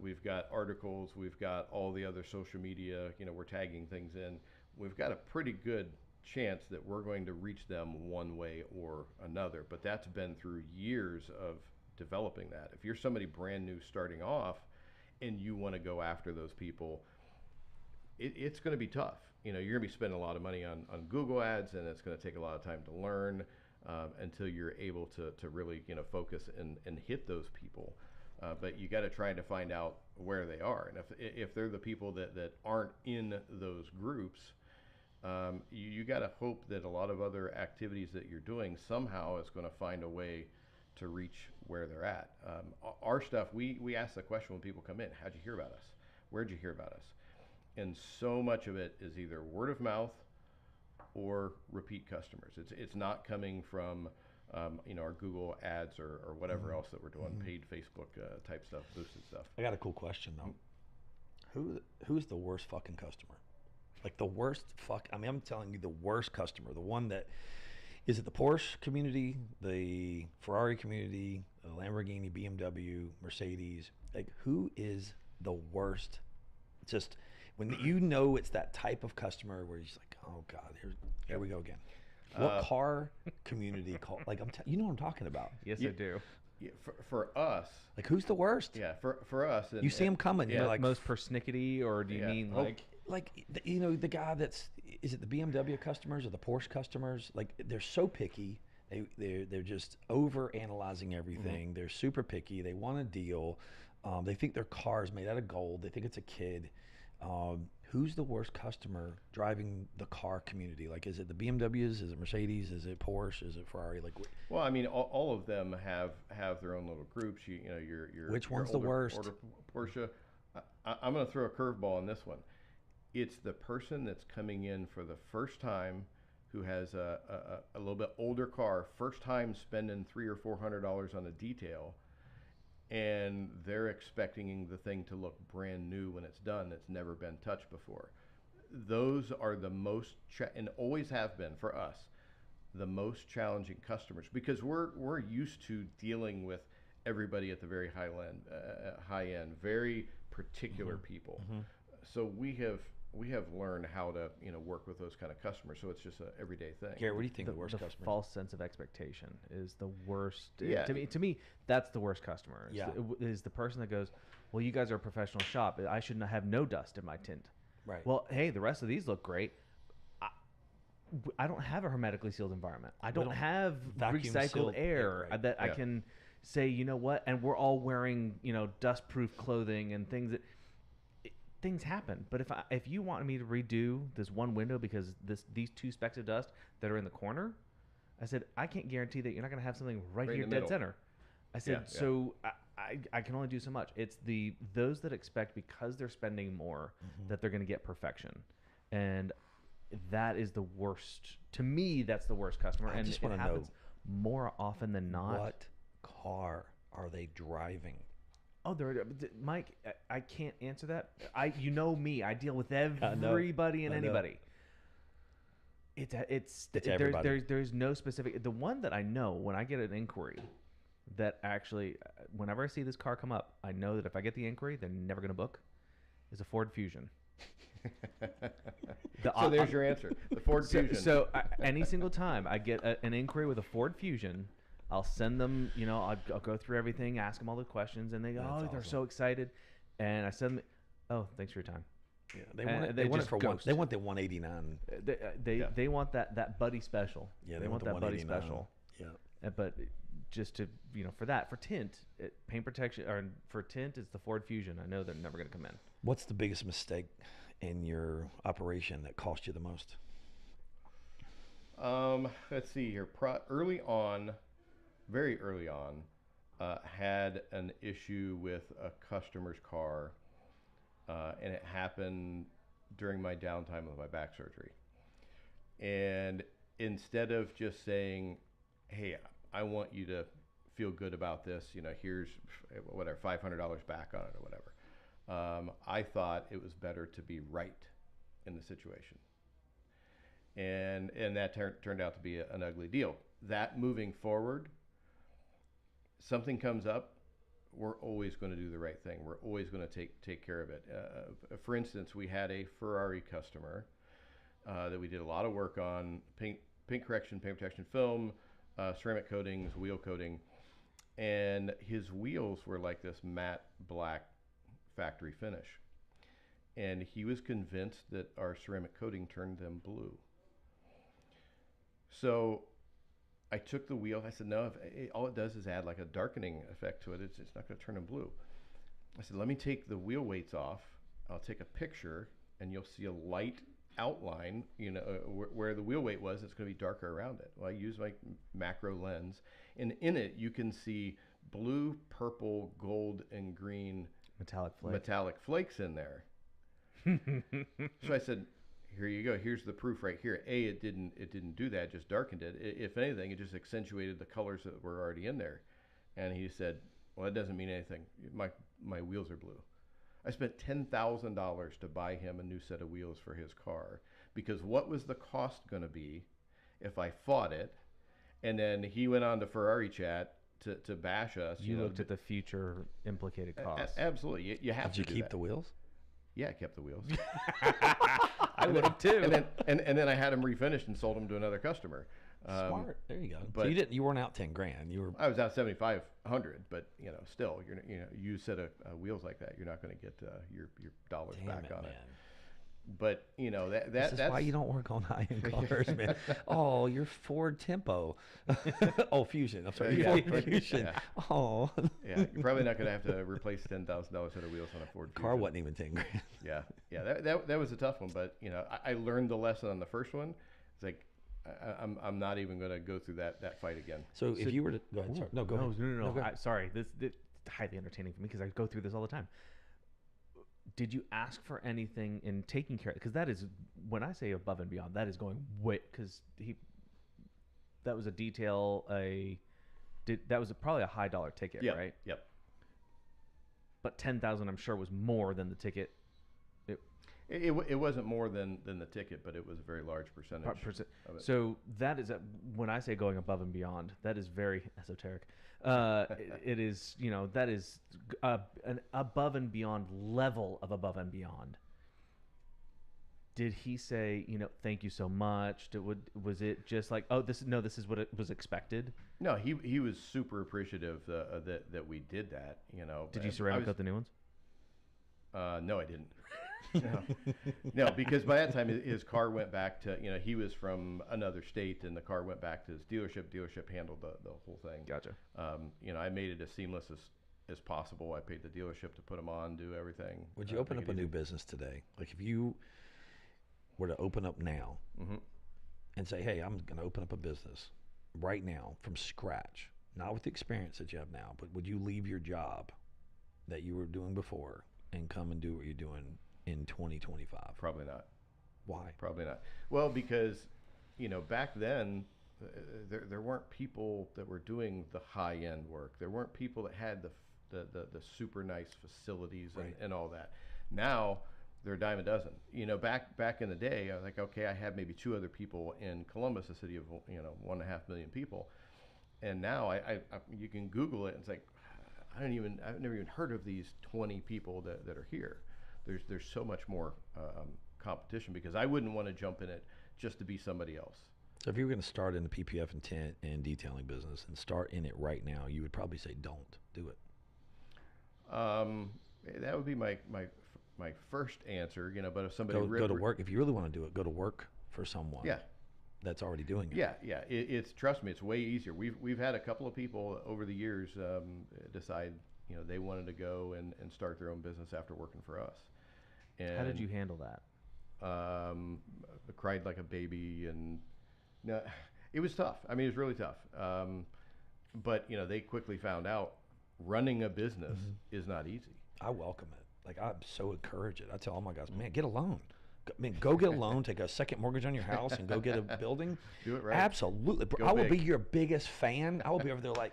we've got articles, we've got all the other social media, we're tagging things in. We've got a pretty good chance that we're going to reach them one way or another, but that's been through years of developing that. If you're somebody brand new starting off and you want to go after those people, it's going to be tough. You're going to be spending a lot of money on Google ads, and it's going to take a lot of time to learn until you're able to really focus and hit those people. But you got to try to find out where they are, and if they're the people that aren't in those groups, you got to hope that a lot of other activities that you're doing somehow is going to find a way to reach where they're at. Our stuff, we ask the question when people come in: how'd you hear about us? Where'd you hear about us? And so much of it is either word of mouth or repeat customers. It's not coming from our Google ads or whatever else that we're doing, paid Facebook type stuff, boosted stuff. I got a cool question though. Who's the worst fucking customer? Like the worst I'm telling you, the worst customer, the one that is it the Porsche community, the Ferrari community, the Lamborghini, BMW, Mercedes? Like who is the worst? Just when it's that type of customer where he's like, oh God, here we go again. What car community call? Like you know what I'm talking about? Yes, I do. Yeah, for us, like who's the worst? Yeah, for us, you see them coming. Yeah, you're like most persnickety, or do you mean like the guy is it the BMW customers or the Porsche customers? Like they're so picky. They're just over analyzing everything. They're super picky. They want a deal. They think their car is made out of gold. They think it's a kid. Who's the worst customer driving the car community? Like, is it the BMWs? Is it Mercedes? Is it Porsche? Is it Ferrari? Like, well, I mean, all of them have their own little groups. Your which one's the worst? Porsche. I'm going to throw a curveball on this one. It's the person that's coming in for the first time, who has a little bit older car, first time spending $300 or $400 on a detail, and they're expecting the thing to look brand new when it's done. That's never been touched before. Those are the most and always have been for us the most challenging customers, because we're used to dealing with everybody at the very high end, very particular people. So we have learned how to work with those kind of customers. So it's just an everyday thing. Gary, what do you think the worst customer? False sense of expectation is the worst. Yeah. To me, that's the worst customer. Is the person that goes, well, you guys are a professional shop. I should have no dust in my tint. Right. Well, hey, the rest of these look great. I don't have a hermetically sealed environment. I don't have recycled air that I can say, you know what? And we're all wearing dust-proof clothing and things that. Things happen, but if you want me to redo this one window because these two specks of dust that are in the corner, I said I can't guarantee that you're not going to have something right here dead center. I said so I can only do so much. It's those that expect because they're spending more that they're going to get perfection, and that is the worst. To me, that's the worst customer, and it happens more often than not. What car are they driving? Oh, Mike, I can't answer that. Me. I deal with everybody and anybody. It's everybody. There's no specific. The one that I know when I get an inquiry, that actually, whenever I see this car come up, I know that if I get the inquiry, they're never going to book. Is a Ford Fusion. So there's your answer. The Ford Fusion. So any single time I get an inquiry with a Ford Fusion, I'll send them, I'll go through everything, ask them all the questions, and they go, they're so excited. And I send them, oh, thanks for your time. Yeah, they want it for one. They want the 189. They want that buddy special. Yeah, they want that buddy special. Yeah. But just to, for tint, paint protection, or for tint, it's the Ford Fusion. I know they're never going to come in. What's the biggest mistake in your operation that cost you the most? Let's see here. Very early on, had an issue with a customer's car, and it happened during my downtime with my back surgery. And instead of just saying, hey, I want you to feel good about this, here's whatever, $500 back on it or whatever, I thought it was better to be right in the situation. And that turned out to be an ugly deal. That moving forward, something comes up, we're always going to do the right thing. We're always going to take care of it. For instance, we had a Ferrari customer that we did a lot of work on, paint correction, paint protection film, ceramic coatings, wheel coating, and his wheels were like this matte black factory finish. And he was convinced that our ceramic coating turned them blue. So I took the wheel. I said, no, all it does is add like a darkening effect to it. It's not going to turn them blue. I said, let me take the wheel weights off. I'll take a picture, and you'll see a light outline, where the wheel weight was. It's going to be darker around it. Well, I use my macro lens, and in it you can see blue, purple, gold, and green metallic flakes in there. So I said, here you go. Here's the proof right here. It didn't do that. It just darkened it. If anything, it just accentuated the colors that were already in there. And he said, well, that doesn't mean anything. My wheels are blue. I spent $10,000 to buy him a new set of wheels for his car, because what was the cost going to be if I fought it? And then he went on to Ferrari Chat to bash us. You looked at the future implicated costs. Absolutely. You have to Did you keep the wheels? Yeah, I kept the wheels. I would have too. And then I had them refinished and sold them to another customer. Smart. There you go. But so you weren't out $10,000. I was out $7,500, but still, you set a wheels like that, you're not going to get your dollars back on it. But that's why you don't work on high-end cars, man. Oh, your Ford Tempo. Oh, Fusion. I'm sorry, Ford Fusion. Yeah. Oh. Yeah, you're probably not going to have to replace $10,000 set of wheels on a Ford Fusion. Car wasn't even $10,000. Yeah. That was a tough one, but I learned the lesson on the first one. It's like I'm not even going to go through that fight again. So if you were to go ahead, sorry. No, go ahead. No. Sorry, this is highly entertaining for me because I go through this all the time. Did you ask for anything in taking care of it? Because that is, when I say above and beyond, that is going way, because that was a detail, that was probably a high dollar ticket, right? Yep. But 10,000, I'm sure, was more than the ticket. It wasn't more than the ticket, but it was a very large percentage of it. So that is, when I say going above and beyond, that is very esoteric. It is, that is an above and beyond level of above and beyond. Did he say, thank you so much? Was it just like, oh, this is what it was expected? No, he was super appreciative that we did that. Did you ceramic coat the new ones? No, I didn't. No, because by that time his car went back to, he was from another state, and the car went back to his dealership. Dealership handled the whole thing. Gotcha. I made it as seamless as possible. I paid the dealership to put them on, do everything. Would you open up a new business today? Like if you were to open up now and say, hey, I'm going to open up a business right now from scratch, not with the experience that you have now, but would you leave your job that you were doing before and come and do what you're doing in 2025? Probably not. Why? Probably not. Well, because back then there weren't people that were doing the high end work. There weren't people that had the super nice facilities and all that. Now they're a dime a dozen. Back in the day, I was like, okay, I had maybe two other people in Columbus, a city of 1.5 million people, and now you can Google it and it's like, I've never even heard of these 20 people that are here. There's so much more competition, because I wouldn't want to jump in it just to be somebody else. So if you were going to start in the PPF and tent and detailing business and start in it right now, you would probably say don't do it. That would be my first answer, but if somebody go to work, if you really want to do it, go to work for someone. Yeah. That's already doing it. Yeah. It's trust me, it's way easier. We've had a couple of people over the years decide they wanted to go and start their own business after working for us. And how did you handle that? I cried like a baby, and no, it was tough. I mean, it was really tough. But they quickly found out running a business is not easy. I welcome it. Like, I so encourage it. I tell all my guys, man, get a loan. Go get a loan, take a second mortgage on your house, and go get a building. Do it right. Absolutely. I will be your biggest fan. I will be over there like,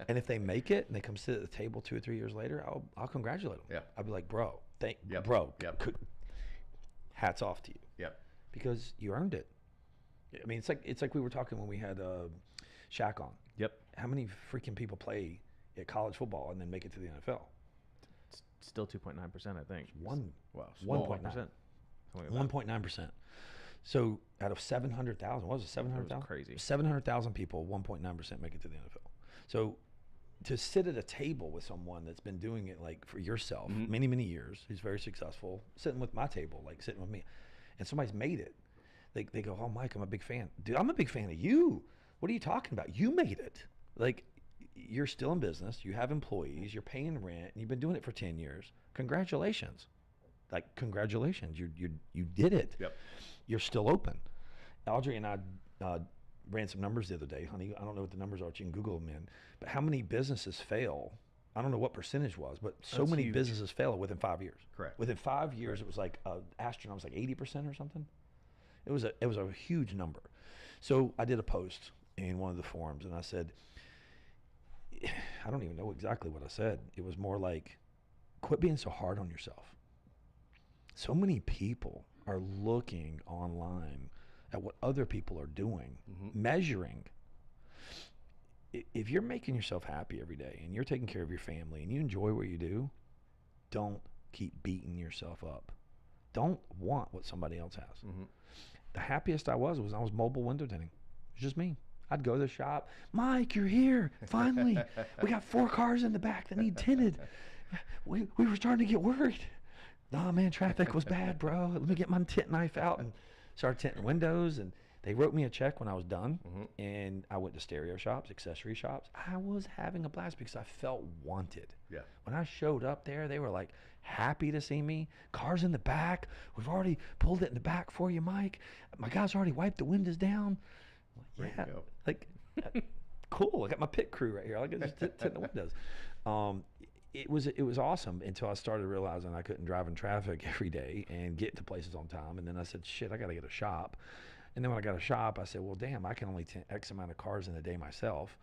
and if they make it and they come sit at the table 2 or 3 years later, I'll congratulate them. Yeah. I'll be like, bro, hats off to you. Yeah. Because you earned it. I mean, it's like we were talking when we had Shaq on. Yep. How many freaking people play at college football and then make it to the NFL? It's still 2.9%, I think. 1.9%. 1.9%. So out of 700,000, what was it, 700,000? Crazy. 700,000 people, 1.9% make it to the NFL. So to sit at a table with someone that's been doing it like for yourself many, many years, who's very successful, sitting with my table, like sitting with me, and somebody's made it. They go, oh, Mike, I'm a big fan. Dude, I'm a big fan of you. What are you talking about? You made it. Like, you're still in business. You have employees. You're paying rent. And you've been doing it for 10 years. Congratulations. Like, congratulations. You did it. Yep. You're still open. Audrey and I ran some numbers the other day, honey. I don't know what the numbers are. You can Google them in. But how many businesses fail? I don't know what percentage was, but so That's many huge. businesses fail within 5 years. Correct. Within 5 years, Correct. it was like astronaut was like 80% or something. It was a huge number. So I did a post in one of the forums, and I said, I don't even know exactly what I said. It was more like, quit being so hard on yourself. So many people are looking online at what other people are doing, measuring. If you're making yourself happy every day and you're taking care of your family and you enjoy what you do, don't keep beating yourself up. Don't want what somebody else has. The happiest I was I was mobile window tinting. It's just me. I'd go to the shop. Mike, you're here. Finally. We got 4 cars in the back that need tinted. We were starting to get worried. Nah, man, traffic was bad, bro. Let me get my tint knife out and start tinting windows. And they wrote me a check when I was done. And I went to stereo shops, accessory shops. I was having a blast because I felt wanted. Yeah. When I showed up there, they were like happy to see me. Cars in the back. We've already pulled it in the back for you, Mike. My guys already wiped the windows down. There you go. Like, cool. I got my pit crew right here. I can just tint the windows. It was awesome until I started realizing I couldn't drive in traffic every day and get to places on time. And then I said, shit, I got to get a shop. And then when I got a shop, I said, well, damn, I can only tint X amount of cars in a day myself.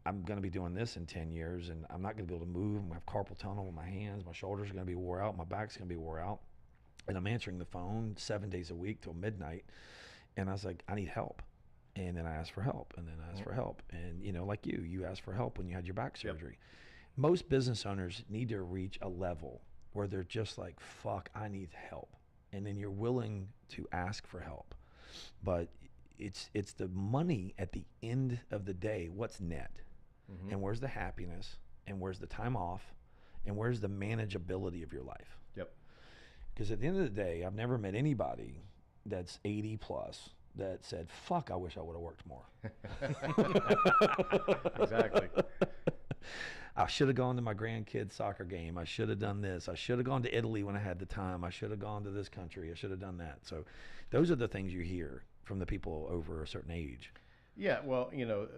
I'm going to be doing this in 10 years, and I'm not going to be able to move. I'm going to have carpal tunnel in my hands. My shoulders are going to be wore out. My back's going to be wore out. And I'm answering the phone 7 days a week till midnight. And I was like, I need help. And then I asked for help, and then I asked for help. And, you know, like you asked for help when you had your back surgery. Most business owners need to reach a level where they're just like, fuck, I need help. And then you're willing to ask for help. But it's the money at the end of the day, what's net? And where's the happiness? And where's the time off? And where's the manageability of your life? Yep. Because at the end of the day, I've never met anybody that's 80 plus that said, fuck, I wish I would have worked more. Exactly. I should have gone to my grandkids' soccer game. I should have done this. I should have gone to Italy when I had the time. I should have gone to this country. I should have done that. So those are the things you hear from the people over a certain age. Yeah, well, you know,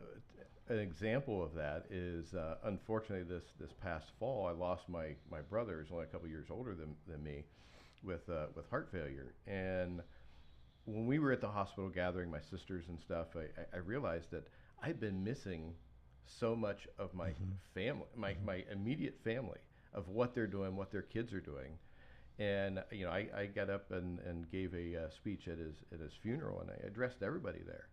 an example of that is, unfortunately, this past fall, I lost my brother, who's only a couple years older than me, with heart failure. And when we were at the hospital gathering my sisters and stuff, I realized that I'd been missing so much of my family, my immediate family, of what they're doing, what their kids are doing. And, you know, I got up and gave a speech at his funeral, and I addressed everybody there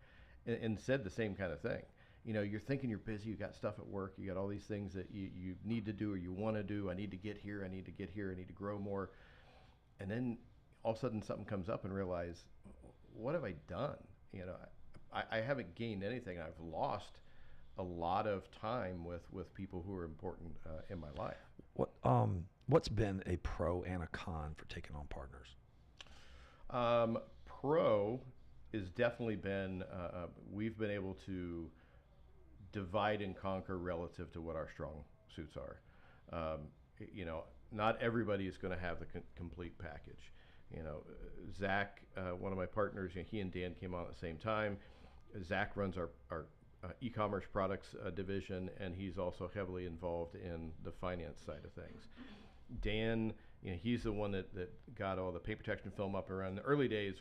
and said the same kind of thing. You know, you're thinking you're busy, you got stuff at work, you got all these things that you need to do or you want to do. I need to get here, I need to get here, I need to grow more. And then all of a sudden something comes up and realize, what have I done? You know, I haven't gained anything. I've lost a lot of time with people who are important in my life. What's been a pro and a con for taking on partners? Pro has definitely been, we've been able to divide and conquer relative to what our strong suits are. You know, not everybody is going to have the complete package. You know, Zach, one of my partners, you know, he and Dan came on at the same time. Zach runs our e-commerce products division, and he's also heavily involved in the finance side of things. Dan, you know, he's the one that got all the paint protection film up around. In the early days,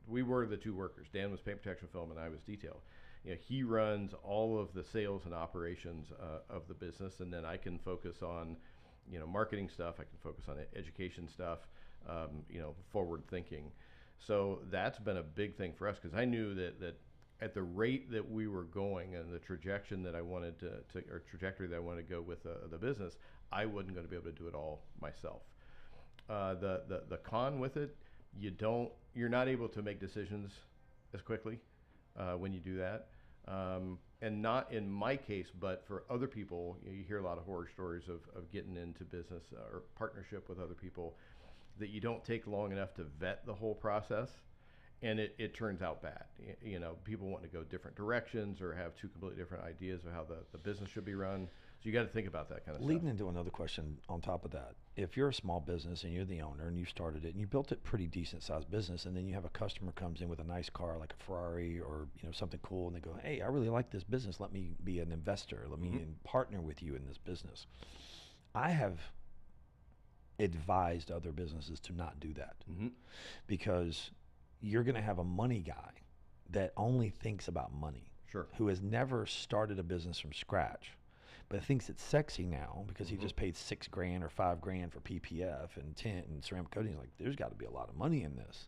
we were the two workers. Dan was paint protection film, and I was detail. You know, he runs all of the sales and operations of the business, and then I can focus on, you know, marketing stuff. I can focus on education stuff, you know, forward thinking. So that's been a big thing for us, because I knew that at the rate that we were going and the trajectory that I wanted to go with the business, I wasn't going to be able to do it all myself. The con with it, you're not able to make decisions as quickly when you do that. And not in my case, but for other people, you hear a lot of horror stories of getting into business or partnership with other people that you don't take long enough to vet the whole process, and it turns out bad. You know, people want to go different directions or have two completely different ideas of how the business should be run. So you got to think about that kind of stuff. Leading into another question on top of that, if you're a small business and you're the owner and you started it and you built it pretty decent sized business, and then you have a customer comes in with a nice car like a Ferrari or something cool, and they go, hey, I really like this business, let me be an investor, let me partner with you in this business. I have advised other businesses to not do that, because you're going to have a money guy that only thinks about money, who has never started a business from scratch, but thinks it's sexy now because he just paid $6,000 or $5,000 for PPF and tint and ceramic coating. He's like, there's got to be a lot of money in this.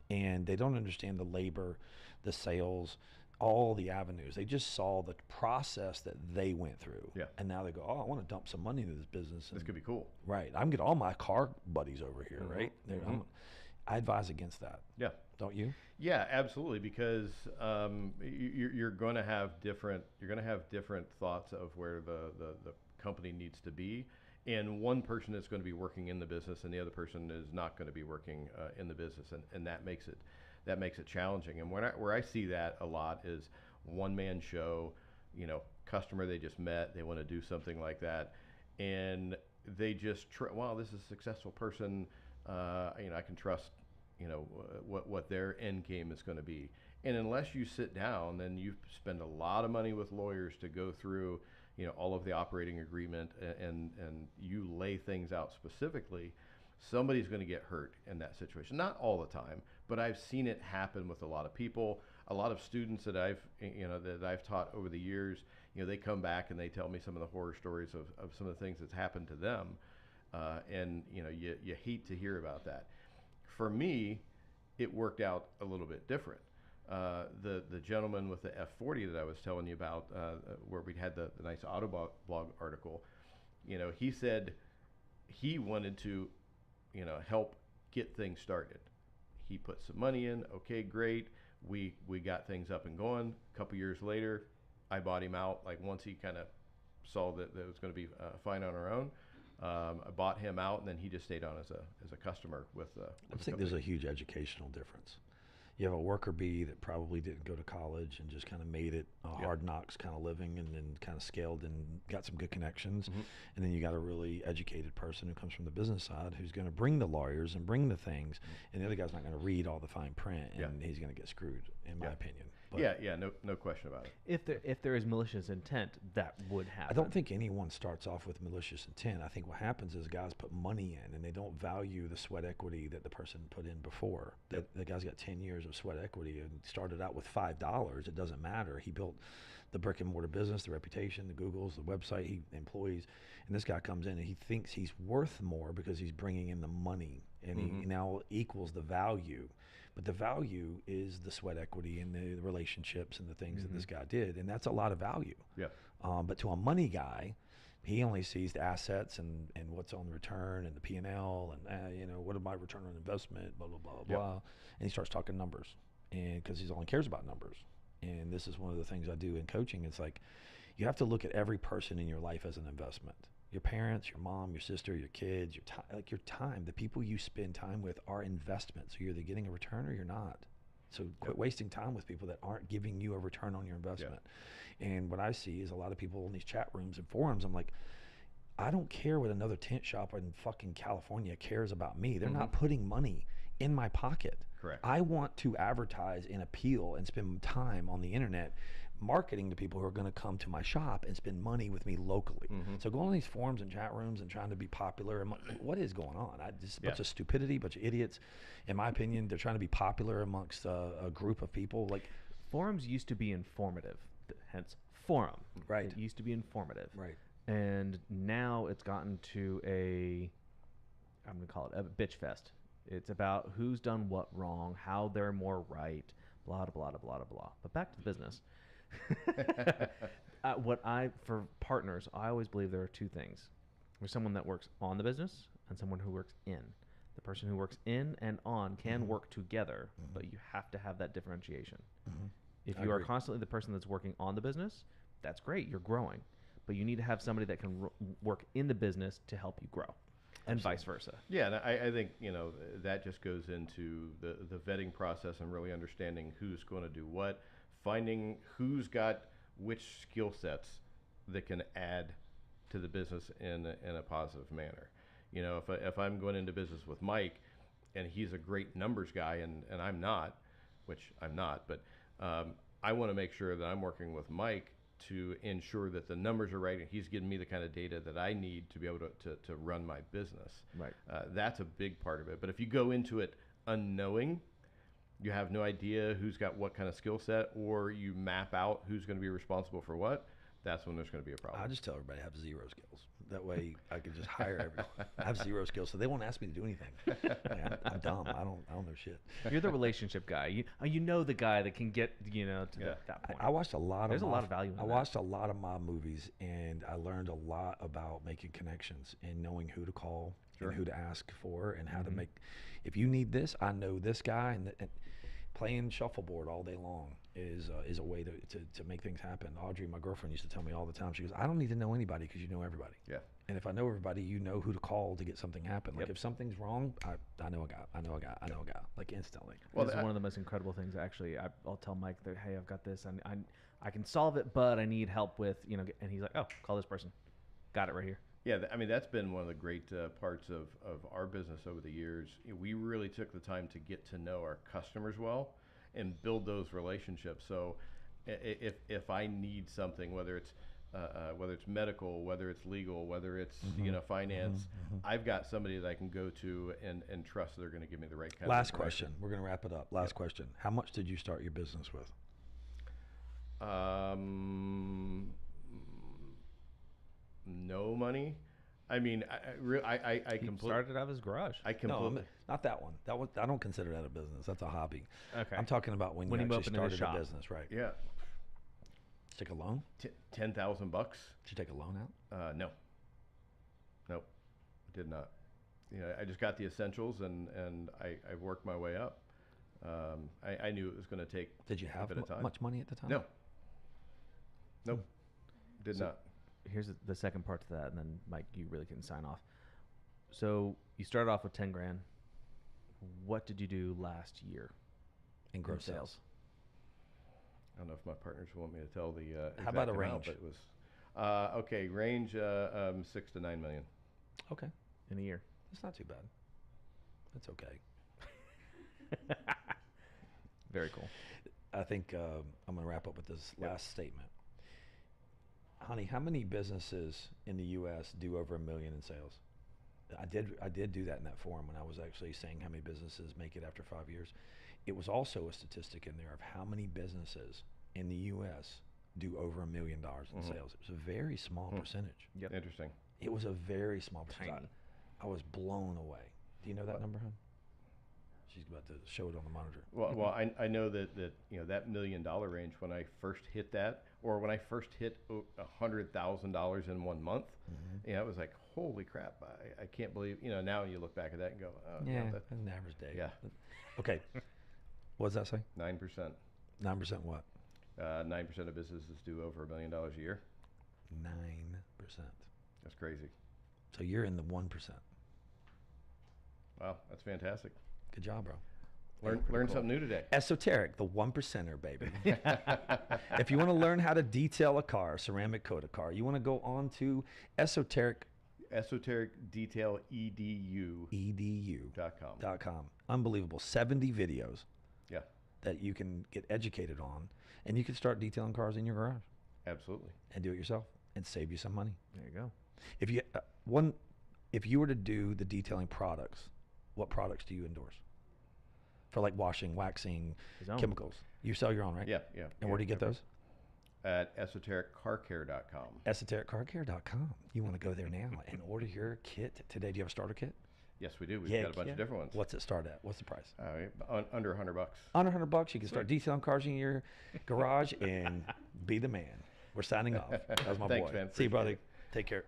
And they don't understand the labor, the sales, all the avenues. They just saw the process that they went through. Yeah. And now they go, oh, I want to dump some money into this business. This could be cool. Right. I'm getting all my car buddies over here, right? I advise against that. Yeah. Don't you? Yeah, absolutely. Because you're going to have different thoughts of where the company needs to be, and one person is going to be working in the business, and the other person is not going to be working in the business, and that makes it challenging. And where I see that a lot is one man show. Customer they just met, they want to do something like that, and they just wow, this is a successful person. I can trust what their end game is going to be. And unless you sit down, then you spend a lot of money with lawyers to go through all of the operating agreement, and you lay things out specifically, somebody's going to get hurt in that situation. Not all the time, but I've seen it happen with a lot of people. A lot of students that I've taught over the years, they come back and they tell me some of the horror stories of some of the things that's happened to them, and you hate to hear about that. For me, it worked out a little bit different. The gentleman with the F40 that I was telling you about, where we had the nice Autoblog article, he said he wanted to, help get things started. He put some money in. Okay, great. We got things up and going. A couple years later, I bought him out. Like once he kind of saw that it was going to be fine on our own. I bought him out, and then he just stayed on as a customer with I think there's a huge educational difference. You have a worker bee that probably didn't go to college and just kind of made it a hard knocks kind of living, and then kind of scaled and got some good connections. And then you got a really educated person who comes from the business side who's going to bring the lawyers and bring the things, and the other guy's not going to read all the fine print, and he's going to get screwed, in my opinion. But no question about it. If there is malicious intent, that would happen. I don't think anyone starts off with malicious intent. I think what happens is guys put money in, and they don't value the sweat equity that the person put in before. The guy's got 10 years of sweat equity and started out with $5. It doesn't matter. He built the brick and mortar business, the reputation, the Googles, the website, employees, and this guy comes in and he thinks he's worth more because he's bringing in the money, and he now equals the value. But the value is the sweat equity and the relationships and the things that this guy did, and that's a lot of value. Yeah. But to a money guy, he only sees the assets and what's on the return and the P&L and what are my return on investment, blah blah blah blah, and he starts talking numbers, and because he only cares about numbers. And this is one of the things I do in coaching. It's like you have to look at every person in your life as an investment. Your parents, your mom, your sister, your kids, your time, the people you spend time with are investments. So you're either getting a return or you're not. So quit wasting time with people that aren't giving you a return on your investment. And what I see is a lot of people in these chat rooms and forums, I'm like, I don't care what another tent shop in fucking California cares about me. They're not putting money in my pocket. Correct. I want to advertise and appeal and spend time on the internet marketing to people who are going to come to my shop and spend money with me locally. So going on these forums and chat rooms and trying to be popular, what is going on? Just a bunch of stupidity, a bunch of idiots. In my opinion, they're trying to be popular amongst a group of people. Like forums used to be informative, hence forum. Right. It used to be informative. Right. And now it's gotten to I'm going to call it a bitch fest. It's about who's done what wrong, how they're more right, blah, blah, blah, blah, blah. But back to the business. For partners, I always believe there are two things. There's someone that works on the business and someone who works in. The person who works in and on can work together, but you have to have that differentiation. If I you are agree. constantly the person that's working on the business, that's great. You're growing. But you need to have somebody that can work in the business to help you grow, and vice versa. Yeah, and I think that just goes into the vetting process and really understanding who's going to do what, finding who's got which skill sets that can add to the business in a positive manner. If I'm going into business with Mike, and he's a great numbers guy, and I'm not, which I'm not, but I want to make sure that I'm working with Mike to ensure that the numbers are right and he's giving me the kind of data that I need to be able to run my business. Right. That's a big part of it. But if you go into it unknowing, you have no idea who's got what kind of skill set, or you map out who's going to be responsible for what, that's when there's going to be a problem. I just tell everybody I have 0 skills. That way I can just hire everyone. I have 0 skills, so they won't ask me to do anything. I'm dumb. I don't know shit. You're the relationship guy. You know the guy that can get to that point. I watched a lot There's of a lot of value in I that. watched a lot of mob movies, and I learned a lot about making connections and knowing who to call Sure. and who to ask for and how to make. If you need this, I know this guy, and playing shuffleboard all day long is a way to make things happen. Audrey, my girlfriend, used to tell me all the time. She goes, "I don't need to know anybody because you know everybody." Yeah. And if I know everybody, you know who to call to get something happen. Like Yep. if something's wrong, I know a guy, like instantly. Well, This is one of the most incredible things. Actually, I'll tell Mike that, hey, I've got this, and I can solve it, but I need help with, and he's like, oh, call this person. Got it right here. Yeah, I mean, that's been one of the great parts of our business over the years. We really took the time to get to know our customers well and build those relationships. So if I need something, whether it's medical, whether it's legal, whether it's finance, I've got somebody that I can go to and trust they're going to give me the right kind of Last information. question. We're going to wrap it up. Last question. How much did you start your business with? No money. I mean, I He completely started out of his garage. No, not that one. That one, I don't consider that a business. That's a hobby. Okay. I'm talking about when When you he actually opened his started a shop. business, right? Yeah, Take a loan? $10,000. Did you take a loan out? No. Nope. Did not. I just got the essentials and I worked my way up. I knew it was going to take Did you a have bit of time. much money at the time? No. Nope. Did So- not. Here's the second part to that, and then Mike, you really can sign off. So you started off with 10 grand. What did you do last year In gross sales. I don't know if my partners want me to tell the How about exact a amount, range? but it was okay. Range 6 to 9 million. Okay. in a year? That's not too bad. That's okay. Very cool. I think I'm going to wrap up with this last statement. Honey, how many businesses in the U.S. do over $1 million in sales? I did do that in that forum when I was actually saying how many businesses make it after 5 years. It was also a statistic in there of how many businesses in the U.S. do over $1 million in sales. It was a very small percentage. Yep. Interesting. It was a very small percentage. Tiny. I was blown away. Do you know that number, hon? She's about to show it on the monitor. Well, I know that that $1 million range, when I first hit that, or when I first hit $100,000 in 1 month, it was like, holy crap! I can't believe. Now you look back at that and go, oh, Yeah, that's an average day. Yeah. Okay. What does that say? 9%. 9% what? 9% of businesses do over $1 million a year. 9%. That's crazy. So you're in the 1%. Wow, that's fantastic. Good job, bro. Learn something new today. Esoteric, the 1%er, baby. If you want to learn how to detail a car, ceramic coat a car, you want to go on to Esoteric Esoteric Detail edu.com. Unbelievable. 70 videos Yeah, that you can get educated on, and you can start detailing cars in your garage absolutely. and do it yourself and save you some money. There you go. If you if you were to do the detailing products, what products do you endorse? For like washing, waxing, His own. chemicals. You sell your own, right? Yeah. And where do you get those? At esotericcarcare.com. Esotericcarcare.com. You want to go there now and order your kit today. Do you have a starter kit? Yes, we do. We've got a bunch of different ones. What's it start at? What's the price? Under $100. Under $100, you can start detailing cars in your garage and be the man. We're signing off. That was my Thanks, boy. man. See you, brother. Appreciate Take care.